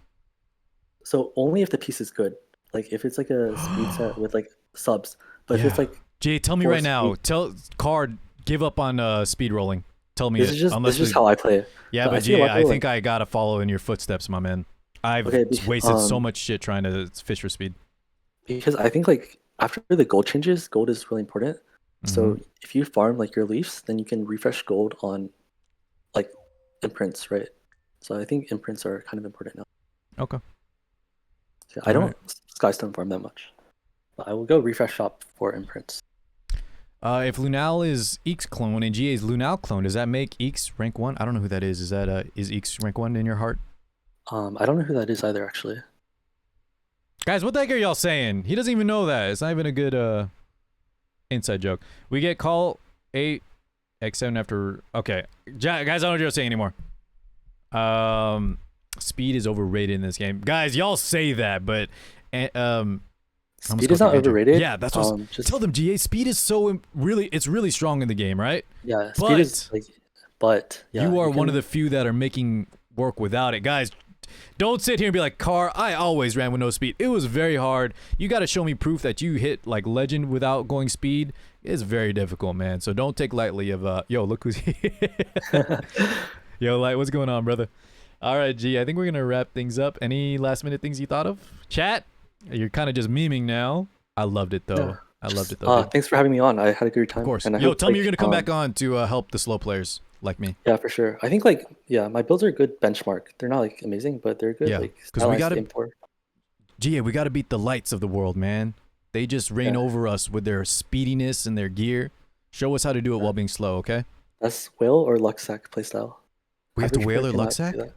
So only if the piece is good. Like if it's like a speed set with like subs. But if it's like Jay, tell me right now. Tell Card give up on speed rolling. Tell me this is just how I play it. Yeah, but Jay, I think I gotta follow in your footsteps, my man. I've wasted so much shit trying to fish for speed. Because I think like after the gold changes, gold is really important. So if you farm like your leaves, then you can refresh gold on like imprints, right? So I think imprints are kind of important now. Okay. So I don't Skystone farm that much, but I will go refresh shop for imprints. If Lunal is Eek's clone and GA is Lunal clone, does that make Eek's rank 1? I don't know who that is. Is that is Eek's rank 1 in your heart? I don't know who that is either, actually. Guys, what the heck are y'all saying? He doesn't even know that. It's not even a good inside joke. We get call 8 X7 after. Okay, guys, I don't know what you're saying anymore. Speed is overrated in this game, guys. Y'all say that, but speed is not overrated. Yeah, that's what. Just tell them, GA. Speed is it's really strong in the game, right? Yeah, speed is like, but yeah, you are one of the few that are making work without it, guys. Don't sit here and be like, Car, I always ran with no speed. It was very hard. You got to show me proof that you hit like legend without going speed. It's very difficult, man. So don't take lightly of yo, look who's here. Yo, Light, what's going on, brother? All right, G, I think we're gonna wrap things up. Any last minute things you thought of? Chat? You're kind of just memeing now. I loved it though. Yeah, I loved it though. Thanks for having me on. I had a good time. Of course. And yo, tell me you're gonna come back on to help the slow players like me. Yeah, for sure. I think like my builds are a good benchmark. They're not like amazing, but they're good. Yeah, because we gotta Jiye, we gotta beat the lights of the world, man. They just reign over us with their speediness and their gear. Show us how to do it while being slow, okay? That's whale or Luxac playstyle. We have to whale or Luxac?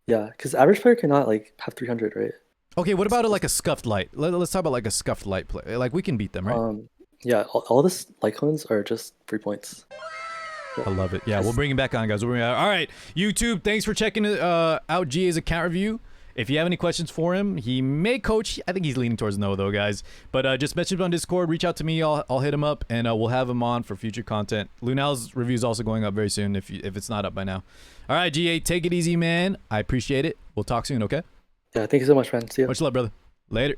Yeah, because average player cannot like have 300, right? Okay, what about like a scuffed light? Let's talk about like a scuffed light play. Like we can beat them, right? Yeah, all this light clones are just 3 points. I love it. Yeah, we'll bring him back on, guys. All right, YouTube, thanks for checking out GA's account review. If you have any questions for him, he may coach. I think he's leaning towards no, though, guys. But just message him on Discord. Reach out to me. I'll hit him up, and we'll have him on for future content. Lunal's review is also going up very soon if it's not up by now. All right, GA, take it easy, man. I appreciate it. We'll talk soon, okay? Yeah, thank you so much, man. See ya. Much love, brother. Later.